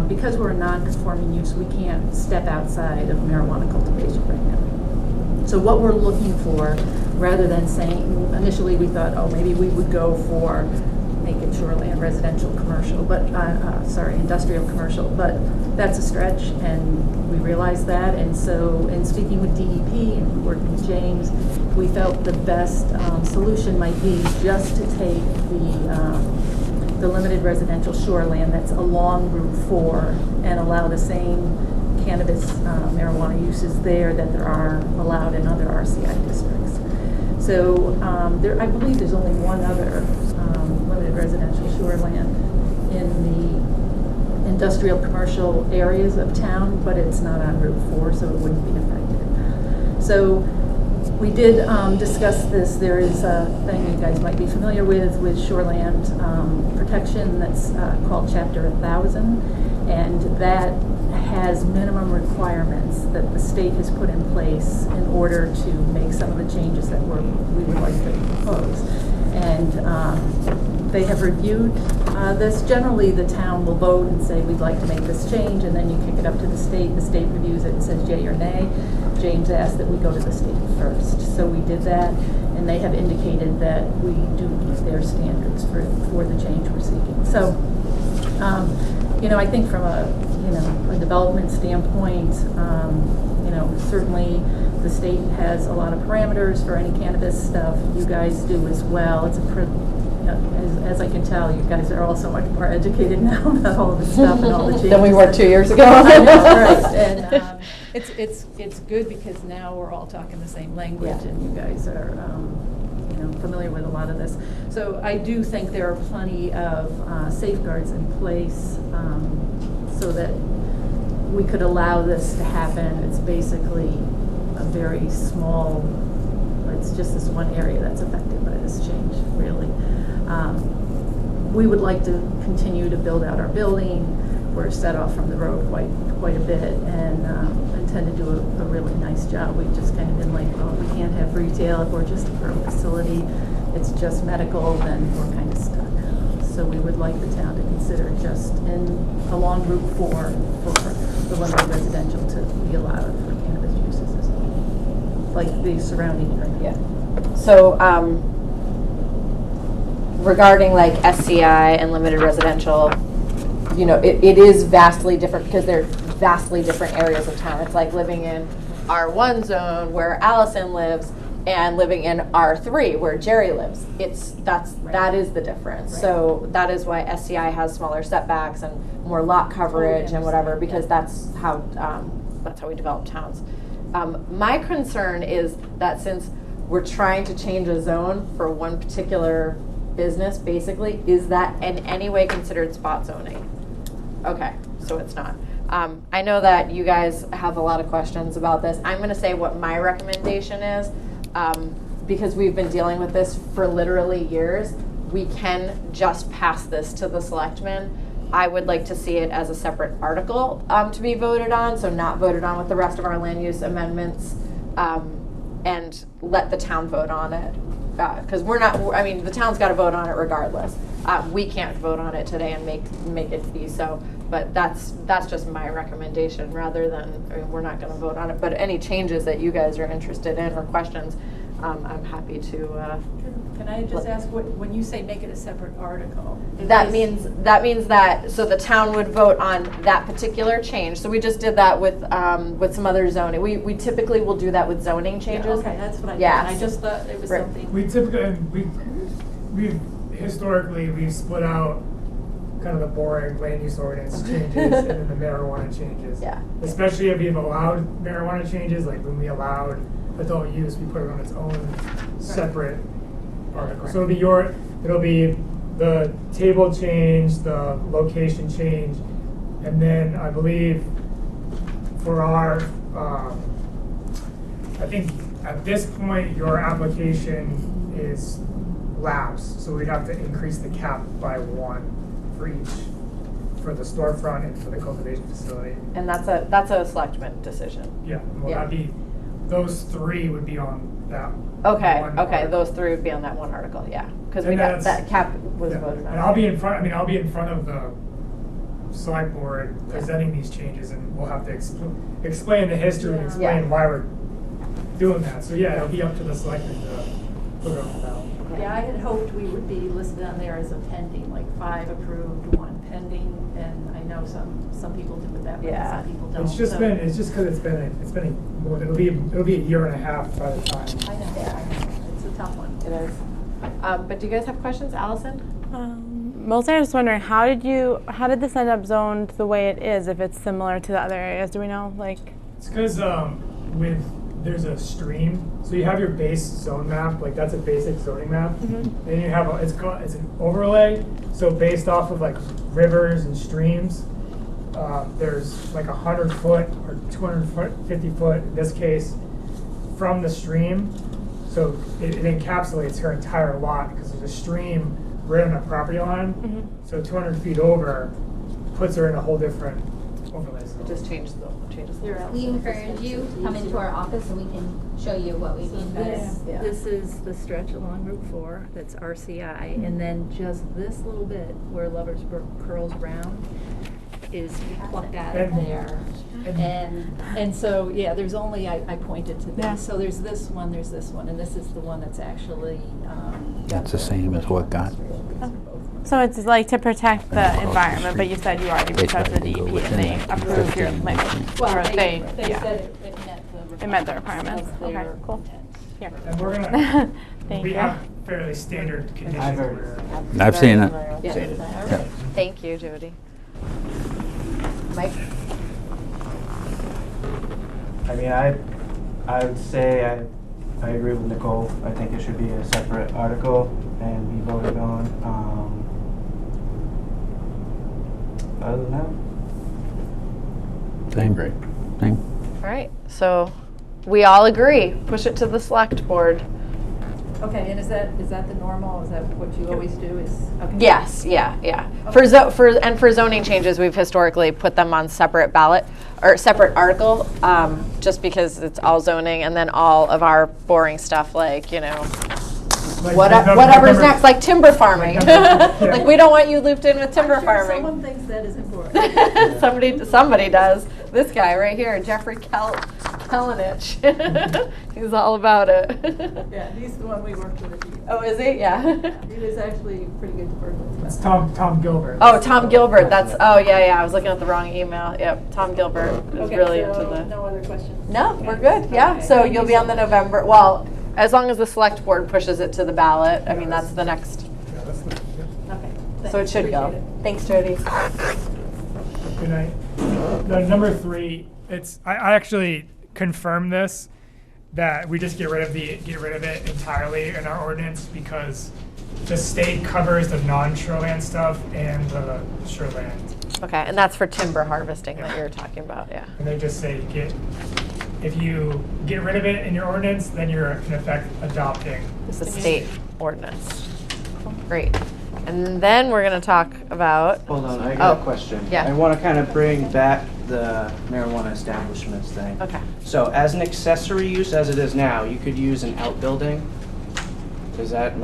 Because we're a non-conforming use, we can't step outside of marijuana cultivation right now. So what we're looking for, rather than saying, initially we thought, oh, maybe we would go for make it shoreland residential commercial, but industrial commercial, but that's a stretch, and we realized that. And so in speaking with DEP and working with James, we felt the best solution might be just to take the limited residential shoreland that's along Route 4 and allow the same cannabis marijuana uses there that there are allowed in other RCI districts. So I believe there's only one other limited residential shoreland in the industrial commercial areas of town, but it's not on Route 4, so it wouldn't be affected. So we did discuss this. There is a thing you guys might be familiar with shoreland protection that's called Chapter 1000, and that has minimum requirements that the state has put in place in order to make some of the changes that we would like to propose. And they have reviewed this. Generally, the town will vote and say, we'd like to make this change, and then you kick it up to the state. The state reviews it and says yay or nay. James asked that we go to the state first. So we did that, and they have indicated that we do meet their standards for the change we're seeking. So, I think from a development standpoint, certainly the state has a lot of parameters for any cannabis stuff. You guys do as well. It's as I can tell, you guys are all so much more educated now about all of this stuff and all the changes than we were 2 years ago. I know, right. And it's good because now we're all talking the same language, and you guys are familiar with a lot of this. So I do think there are plenty of safeguards in place so that we could allow this to happen. It's basically a very small, it's just this one area that's affected by this change, really. We would like to continue to build out our building. We're set off from the road quite a bit, and intend to do a really nice job. We've just kind of been like, well, we can't have retail if we're just a grow facility. It's just medical, then we're kind of stuck. So we would like the town to consider just along Route 4 for the limited residential to be allowed for cannabis uses as well, like the surrounding area. Yeah. So regarding like SCI and limited residential, it is vastly different because they're vastly different areas of town. It's like living in R1 zone where Allison lives and living in R3 where Jerry lives. That is the difference. Right. So that is why SCI has smaller setbacks and more lot coverage and whatever, because that's how we develop towns. My concern is that since we're trying to change a zone for one particular business, basically, is that in any way considered spot zoning? Okay, so it's not. I know that you guys have a lot of questions about this. I'm going to say what my recommendation is, because we've been dealing with this for literally years. We can just pass this to the selectmen. I would like to see it as a separate article to be voted on, so not voted on with the rest of our land use amendments, and let the town vote on it. Because the town's got to vote on it regardless. We can't vote on it today and make it be so. But that's just my recommendation, rather than, we're not going to vote on it. But any changes that you guys are interested in or questions, I'm happy to. Can I just ask, when you say make it a separate article? That means that so the town would vote on that particular change. So we just did that with some other zoning. We typically will do that with zoning changes. Yeah, okay, that's what I yeah. I just thought it was something. We typically we've split out kind of the boring land use ordinance changes and then the marijuana changes. Yeah. Especially if we've allowed marijuana changes, like when we allowed adult use, we put it on its own separate article. So it'll be the table change, the location change, and then I believe for our, I think at this point, your application is lapsed, so we'd have to increase the cap by 1 for each, for the storefront and for the cultivation facility. And that's a selectman decision. Yeah, well, Yeah. that'd be, those 3 would be on that. Okay, one okay, article. those 3 would be on that one article, yeah, because And that's- that cap was Yeah. voted on. And I'll be in front, I'll be in front of the select board presenting these changes, and we'll have to explain the history and Yeah. explain Yeah. why we're doing that. So yeah, it'll be up to the selectmen to put it on the ballot. Yeah, I had hoped we would be listed on there as a pending, like 5 approved, 1 pending, and I know some people do it that way, Yeah. some people don't. It's just so- been, it's just because it's been more, it'll be a year and a half by the time. I know, it's a tough one. It is. But do you guys have questions, Allison? Mostly I was wondering, how did this end up zoned the way it is if it's similar to the other areas? Do we know, like? It's because there's a stream, so you have your base zone map, like that's a basic zoning map. Then you have it's an overlay, so based off of like rivers and streams, there's like 100 foot or 250 foot in this case from the stream. So it encapsulates her entire lot because there's a stream right on the property line. So 200 feet over puts her in a whole different overlay zone. Just changes the. We encourage you to come into our office and we can show you what we mean by it. Yeah. This is the stretch along Route 4, that's RCI, and then just this little bit where Lover's Brook curls around is plucked out of there. And so, yeah, there's only, I pointed to this, Yeah. so there's this one, and this is the one that's actually. That's the same as what got. So it's like to protect the Across the environment, but street. you said you already They reached out to the tried to go DEP and within they that approved your 15 like, Well, or they yeah. said it met the. It met the requirements. of their Okay, cool. intent. Here. And we're gonna, Thank we you. have fairly standard conditions. I've heard where- I've seen it. Yeah. Seen it. Yeah. Thank you, Jody. Mike? I mean, I would say I agree with Nicole. I think it should be a separate article and be voted on. Other than that, Same. Great. Same. All right, so we all agree, push it to the select board. Okay, and is that the normal, is that what you always do, is? Okay. Yes, yeah. Okay. For zoning changes, we've historically put them on separate ballot, or separate article, just because it's all zoning, and then all of our boring stuff, like, Like, whatever's number- next, like timber farming. Yeah. Like, we don't want you looped in with timber I'm sure farming. someone thinks that is important. Somebody does. This guy right here, Jeffrey Kalinich. He's all about it. Yeah, he's the one we worked with at DEP. Oh, is he? Yeah. He was actually pretty good to work with. It's Tom Gilbert. Oh, Tom Gilbert. Yeah. I was looking at the wrong email. Yep, Tom Gilbert is Okay, really so into the. no other questions? No, we're good. Yeah. Okay, So thank you'll you be so on the much. November. Well, as long as the select board pushes it to the ballot. I mean, that's the next. Yeah, that's the, yeah. Okay. So it thanks, should go. appreciate it. Thanks, Jody. Good night. Number 3, I actually confirmed this, that we just get rid of it entirely in our ordinance because the state covers the non-shoreland stuff and the shoreland. Okay, and that's for timber harvesting that you're talking about. Yeah. And they just say if you get rid of it in your ordinance, then you're in effect adopting. It's a state ordinance. Great. And then we're going to talk about. hold on, I got Oh, a question. yeah. I want to kind of bring back the marijuana establishments thing. Okay. So as an accessory use as it is now, you could use an outbuilding? Is that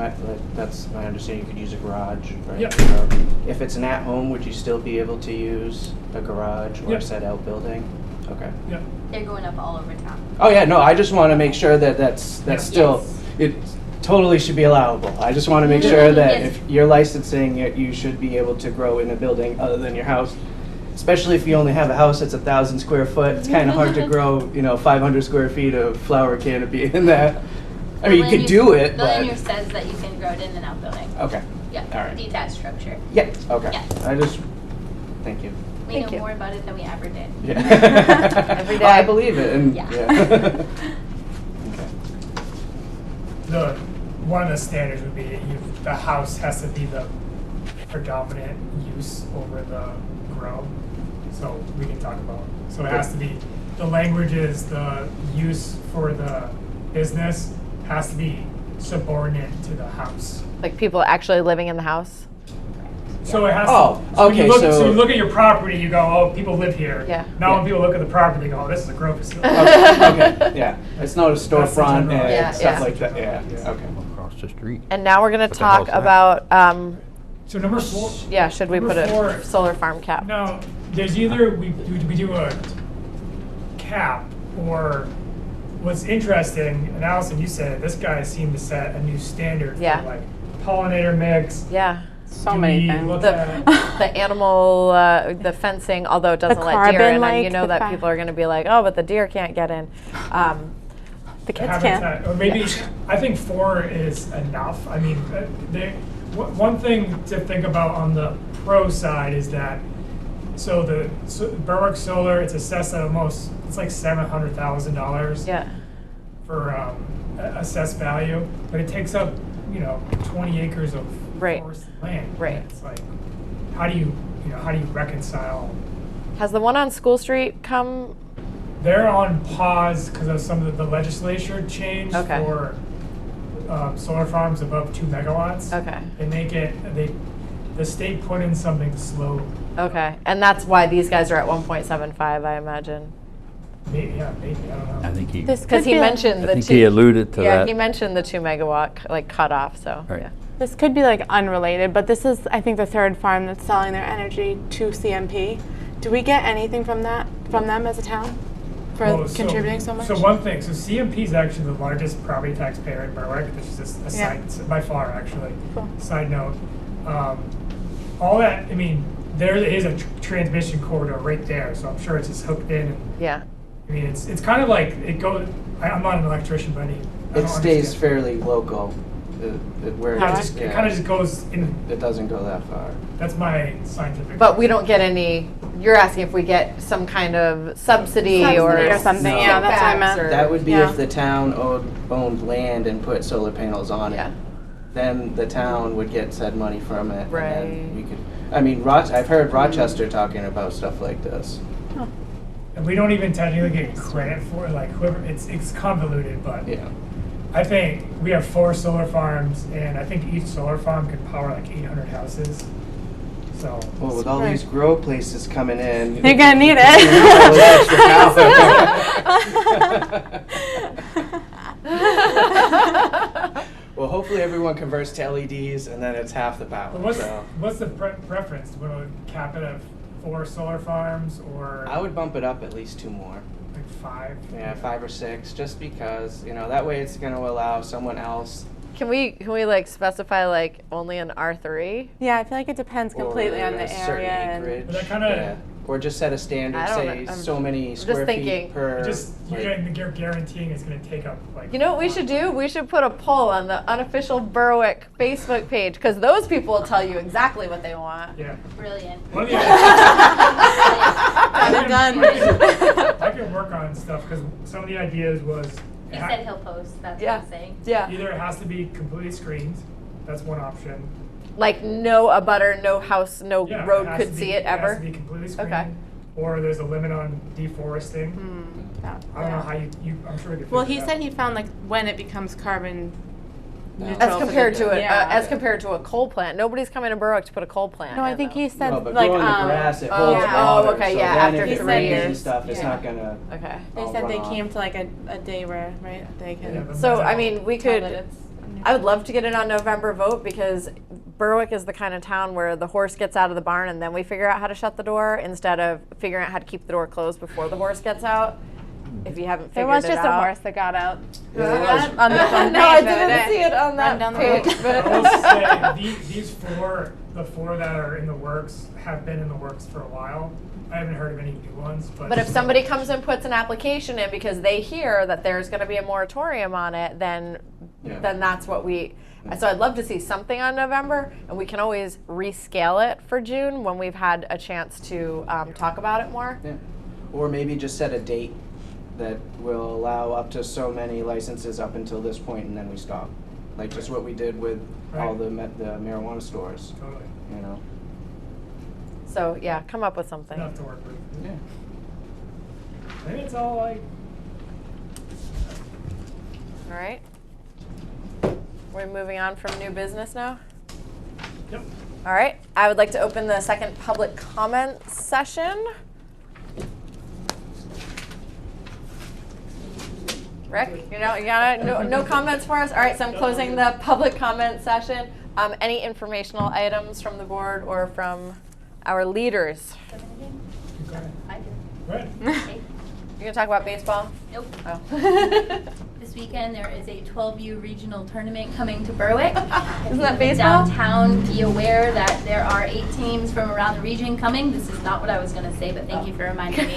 that's my understanding, you could use a garage, right? Yep. So if it's an at-home, would you still be able to use a garage or a Yep. said outbuilding? Okay. Yeah. They're going up all over town. Oh yeah, no, I just want to make sure that that's still, Yes. it totally should be allowable. I just want to make sure that Yes. if you're licensing it, you should be able to grow in a building other than your house. Especially if you only have a house that's 1,000 square foot, it's kind of hard to grow, 500 square feet of flower canopy in that. I mean, you could do it, The linear but, says that you can grow it in an outbuilding. okay, Yeah, all right. detached structure. Yeah, okay. Yeah. Thank you. We Thank know you. more about it than we ever did. Yeah. Every Well, I day. believe it, and, Yeah. yeah. Okay. one of the standards would be the house has to be the predominant use over the grow. So we can talk about, so it has to be, the language is the use for the business has to be subordinate to the house. Like people actually living in the house? So it has Oh, to, so when okay, you look, so- you look at your property, you go, oh, people live here. Yeah. Now when people look at the property, they go, oh, this is a grow facility. Okay, yeah. It's not a storefront general- and Yeah, stuff yeah. like that. Yeah. Yeah. Okay. Across the street. And now we're gonna What the hell's talk that? about, So number 4. yeah, should we Number put four. a solar farm cap? Now, there's either we do a cap, or what's interesting, and Allison, you said it, this guy seemed to set a new standard Yeah. for like pollinator mix. Yeah. So Do many we things. look The, at- the animal, the fencing, although it doesn't let deer carbon, in, and you like, know the that fa- people are gonna be like, oh, but the deer can't get in. The kids can. habitat, or maybe, I think 4 is enough. I mean, one thing to think about on the pro side is that, so Berwick Solar, it's assessed at almost, it's like $700,000 Yeah. for assessed value, but it takes up, 20 acres of Right. forest land. Right. It's like, how do you reconcile? Has the one on School Street come? They're on pause because of some of the legislature change Okay. for solar farms above 2 megawatts. Okay. The state put in something to slow. Okay. And that's why these guys are at 1.75, I imagine. Maybe, I don't know. I think he, This Because could he be mentioned I the think two. he alluded to Yeah, that. he mentioned the 2 megawatt like cutoff. So Right. yeah. This could be like unrelated, but this is, I think, the third farm that's selling their energy to CMP. Do we get anything from them as a town for Well, contributing so much? So one thing, so CMP is actually the largest property taxpayer in Berwick. This is just a Yeah. side, by far actually. Cool. Side note, all that, I mean, there is a transmission corridor right there, so I'm sure it's just hooked in. And, Yeah. I mean, it's kind of like it goes. I'm not an electrician, but I It don't stays understand. fairly local. Where Yeah, it's- it kind of just goes in. It doesn't go that far. That's my scientific. But we don't get any. You're asking if we get some kind of subsidy, or something. No. Yeah, that's what I meant. kickbacks or- That would be Yeah. if the town owned land and put solar panels on Yeah. it. Then the town would get said money from it. And Right. then we could. I mean, I've heard Rochester talking about stuff like this. And we don't even technically get credit for it. Like whoever, it's convoluted, but Yeah. I think we have 4 solar farms, and I think each solar farm could power like 800 houses. So Well, with all these grow places coming in, You're gonna need all this extra power. Well, hopefully everyone converts to LEDs, and then it's half the power. but what's So the preference? Do we want to cap it at 4 solar farms, or I would bump it up at least 2 more. like 5? Yeah, 5 or 6, just because that way it's going to allow someone else. Can we like specify like only in R3? Yeah, I feel like it depends completely or on the a certain area. And acreage. But that kinda- Yeah. Or just set a standard, I don't say know. I'm so many just square thinking. feet per. You're guaranteeing it's going to take up like. You know what we should do? We should put a poll on the unofficial Berwick Facebook page, because those people will tell you exactly what they want. Yeah. Brilliant. One of the Done. I can work on stuff because some of the ideas was. He said he'll post, that's Yeah. what I'm saying. Yeah. Either it has to be completely screened. That's one option. Like no abutter, no house, no Yeah, road has could to see be- it has ever. to be completely screened. Okay. Or there's a limit on deforesting. Yeah. I don't know how you I'm sure you could. Well, figure he it said out. he found like when it becomes carbon neutral. As for compared the- to yeah. as compared to a coal plant. Nobody's coming to Berwick to put a coal plant. No, I in, think though. he said No, but like growing the grass, it holds yeah. water. Oh, okay, so yeah, then after if it 3 rains years. and stuff, it's Yeah. not gonna. Okay. They all said they run off. came to like a day where they can. Yeah, but So that's I all. mean, we tell could. that it's I would love to get it on November vote, because Berwick is the kind of town where the horse gets out of the barn and then we figure out how to shut the door, instead of figuring out how to keep the door closed before the horse gets out. If you haven't There figured was it just out. a horse that got out. Yeah, there was. On the front No, I page the other didn't day. see it on Run that down the page. road. But I will say these 4, the 4 that are in the works have been in the works for a while. I haven't heard of any new ones, but. But if somebody comes and puts an application in because they hear that there's going to be a moratorium on it, then Yeah. that's what we. So I'd love to see something on November, and we can always rescale it for June when we've had a chance to talk about it more. Yeah. Or maybe just set a date that will allow up to so many licenses up until this point, and then we stop. like just what we did with all Right. the marijuana stores, Totally. you know? So yeah, come up with something. Enough to work with. Yeah. Maybe it's all like, All right. We're moving on from new business now. yep. All right. I would like to open the second public comment session. Rick, you got no comments for us? All right, so I'm closing the public comment session. Any informational items from the board or from our leaders? Go ahead. I do. Go ahead. Okay. You're gonna talk about baseball? Nope. Oh. This weekend, there is a 12U regional tournament coming to Berwick. Isn't that baseball? Downtown, be aware that there are 8 teams from around the region coming. This is not what I was going to say, but thank you for reminding me.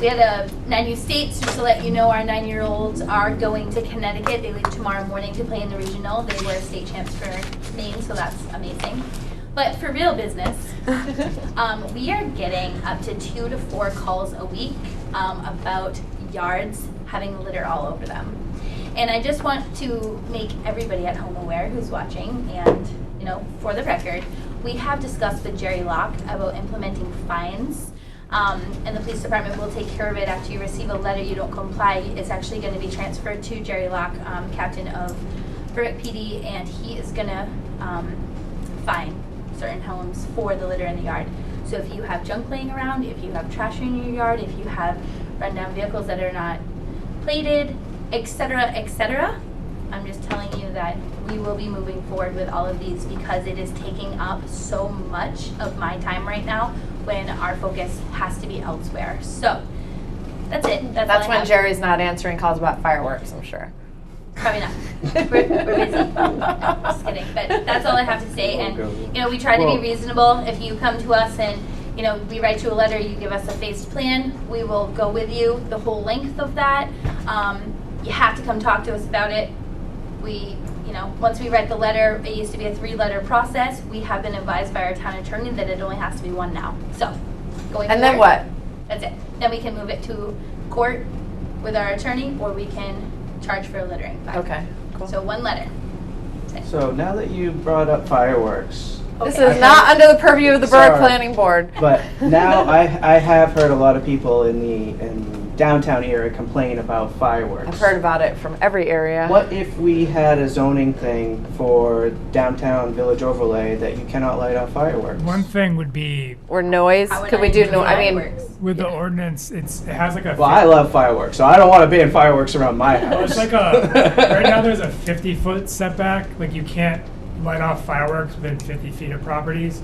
We had a 9U States, just to let you know, our 9-year-olds are going to Connecticut. They leave tomorrow morning to play in the regional. They were state champs for Maine, so that's amazing. But for real business, we are getting up to 2 to 4 calls a week about yards having litter all over them. And I just want to make everybody at home aware who's watching, and for the record, we have discussed with Jerry Locke about implementing fines. And the police department will take care of it after you receive a letter you don't comply. It's actually going to be transferred to Jerry Locke, captain of Berwick PD, and he is going to fine certain homes for the litter in the yard. So if you have junk laying around, if you have trash in your yard, if you have rundown vehicles that are not plated, etc., I'm just telling you that we will be moving forward with all of these because it is taking up so much of my time right now when our focus has to be elsewhere. So that's it. That's all I when have. Jerry's not answering calls about fireworks, I'm sure. Probably not. We're busy. Just kidding. But that's all I have to say. And we try to be reasonable. If you come to us and we write you a letter, you give us a phased plan, we will go with you the whole length of that. You have to come talk to us about it. We, once we write the letter, it used to be a 3-letter process. We have been advised by our town attorney that it only has to be 1 now. So, going And then forward, what? That's it. Then we can move it to court with our attorney, or we can charge for a littering fine. Okay, cool. So 1 letter. That's it. So now that you brought up fireworks, This Okay. is not under the purview of the Berwick Sorry. Planning Board. but now I have heard a lot of people in the downtown area complain about fireworks. I've heard about it from every area. What if we had a zoning thing for downtown village overlay that you cannot light off fireworks? One thing would be, Or noise? How would Could we I do do no? I mean, fireworks? with the ordinance, it has like a. Well, I love fireworks, so I don't want to ban fireworks around my house. Well, it's like right now there's a 50-foot setback, like you can't light off fireworks within 50 feet of properties.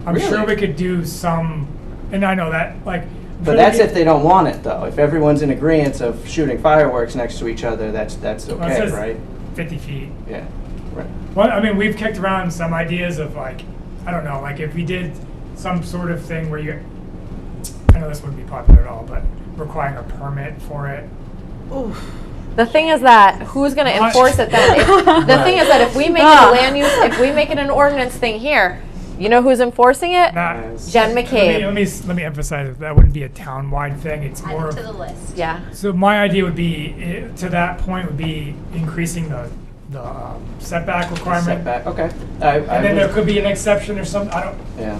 I'm Really? sure we could do some, and I know that, like. But that's if they don't want it, though. If everyone's in agreement of shooting fireworks next to each other, that's Well, it okay, says right? 50 feet. Yeah, right. Well, I mean, we've kicked around some ideas of like, I don't know, like if we did some sort of thing where I know this wouldn't be popular at all, but requiring a permit for it. the thing is that who's going to Not- enforce it then? The thing is that if we make it a land use, if we make it an ordinance thing here, you know who's enforcing it? Not, Jen McCabe. let me emphasize that wouldn't be a town-wide thing. It's Add more it of, to the list. Yeah. so my idea would be to that point would be increasing the setback requirement, Setback, okay. and then there could be an exception or something. I don't. Yeah.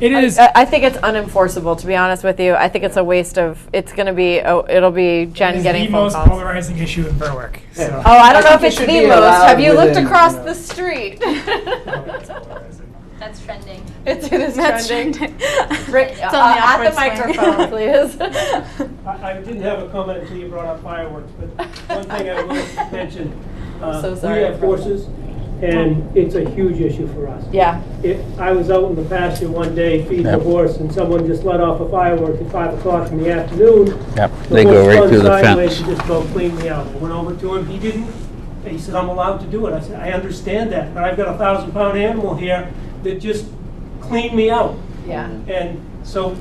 It is. I think it's unenforceable, to be honest with you. I think it's a waste of, it's going to be, it'll be Jen It's getting the phone most calls. polarizing issue in Berwick. Yeah. So. Oh, I don't know I if think it's it should the be most. allowed Have you looked within, across you know. the street? That's polarizing. That's trending. It is That's trending. trending. Rick, It's on the at the upward swing. microphone, please. I didn't have a comment until you brought up fireworks, but one thing I will mention, so sorry. we have horses, and it's a huge issue for us. Yeah. I was out in the pasture one day feeding a Yep. horse, and someone just let off a firework at 5 o'clock in the afternoon. Yep, The they go horse right spun through the sideways fence. and just about cleaned me out. I went over to him, he didn't. He said, I'm allowed to do it. I said, I understand that, but I've got a 1,000-pound animal here that just cleaned me out. Yeah. And so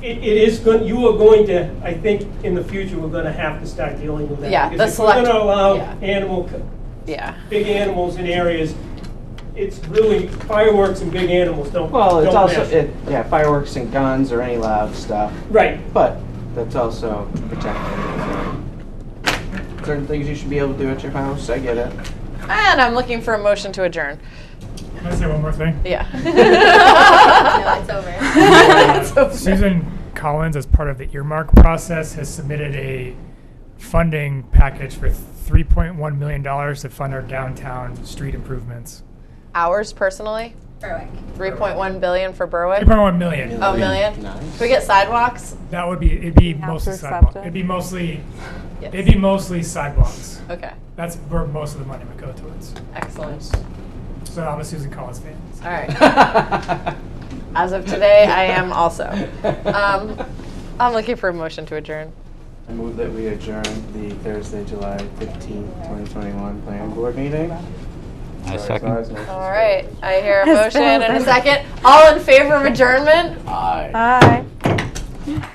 it is good, you are going to, I think, in the future, we're gonna have to start dealing with that. Yeah, Because the if we're select- gonna allow yeah. Yeah. big animals in areas, it's really fireworks and big animals don't Well, it's don't also, mesh. fireworks and guns or any loud stuff, Right, but that's also protected. It's certain things you should be able to do at your house. I get it. And I'm looking for a motion to adjourn. Can I say one more thing? Yeah. No, it's over. It's over. Susan Collins, as part of the earmark process, has submitted a funding package for $3.1 million to fund our downtown street improvements. Ours personally, Berwick. 3.1 billion for Berwick. 3.1 million. Oh, million? Nice. Can we get sidewalks? That would be, it'd be Have mostly to sidewalks. accept it. It'd be mostly sidewalks. Okay, That's where most of the money would go towards. excellent. So I'm a Susan Collins fan. All right. As of today, I am also. I'm looking for a motion to adjourn. I move that we adjourn the Thursday, July 15th, 2021 planning board meeting. I Sorry, second. sorry, sorry. All right, I hear a His motion and a bills. second. All in favor of adjournment? Aye. Bye.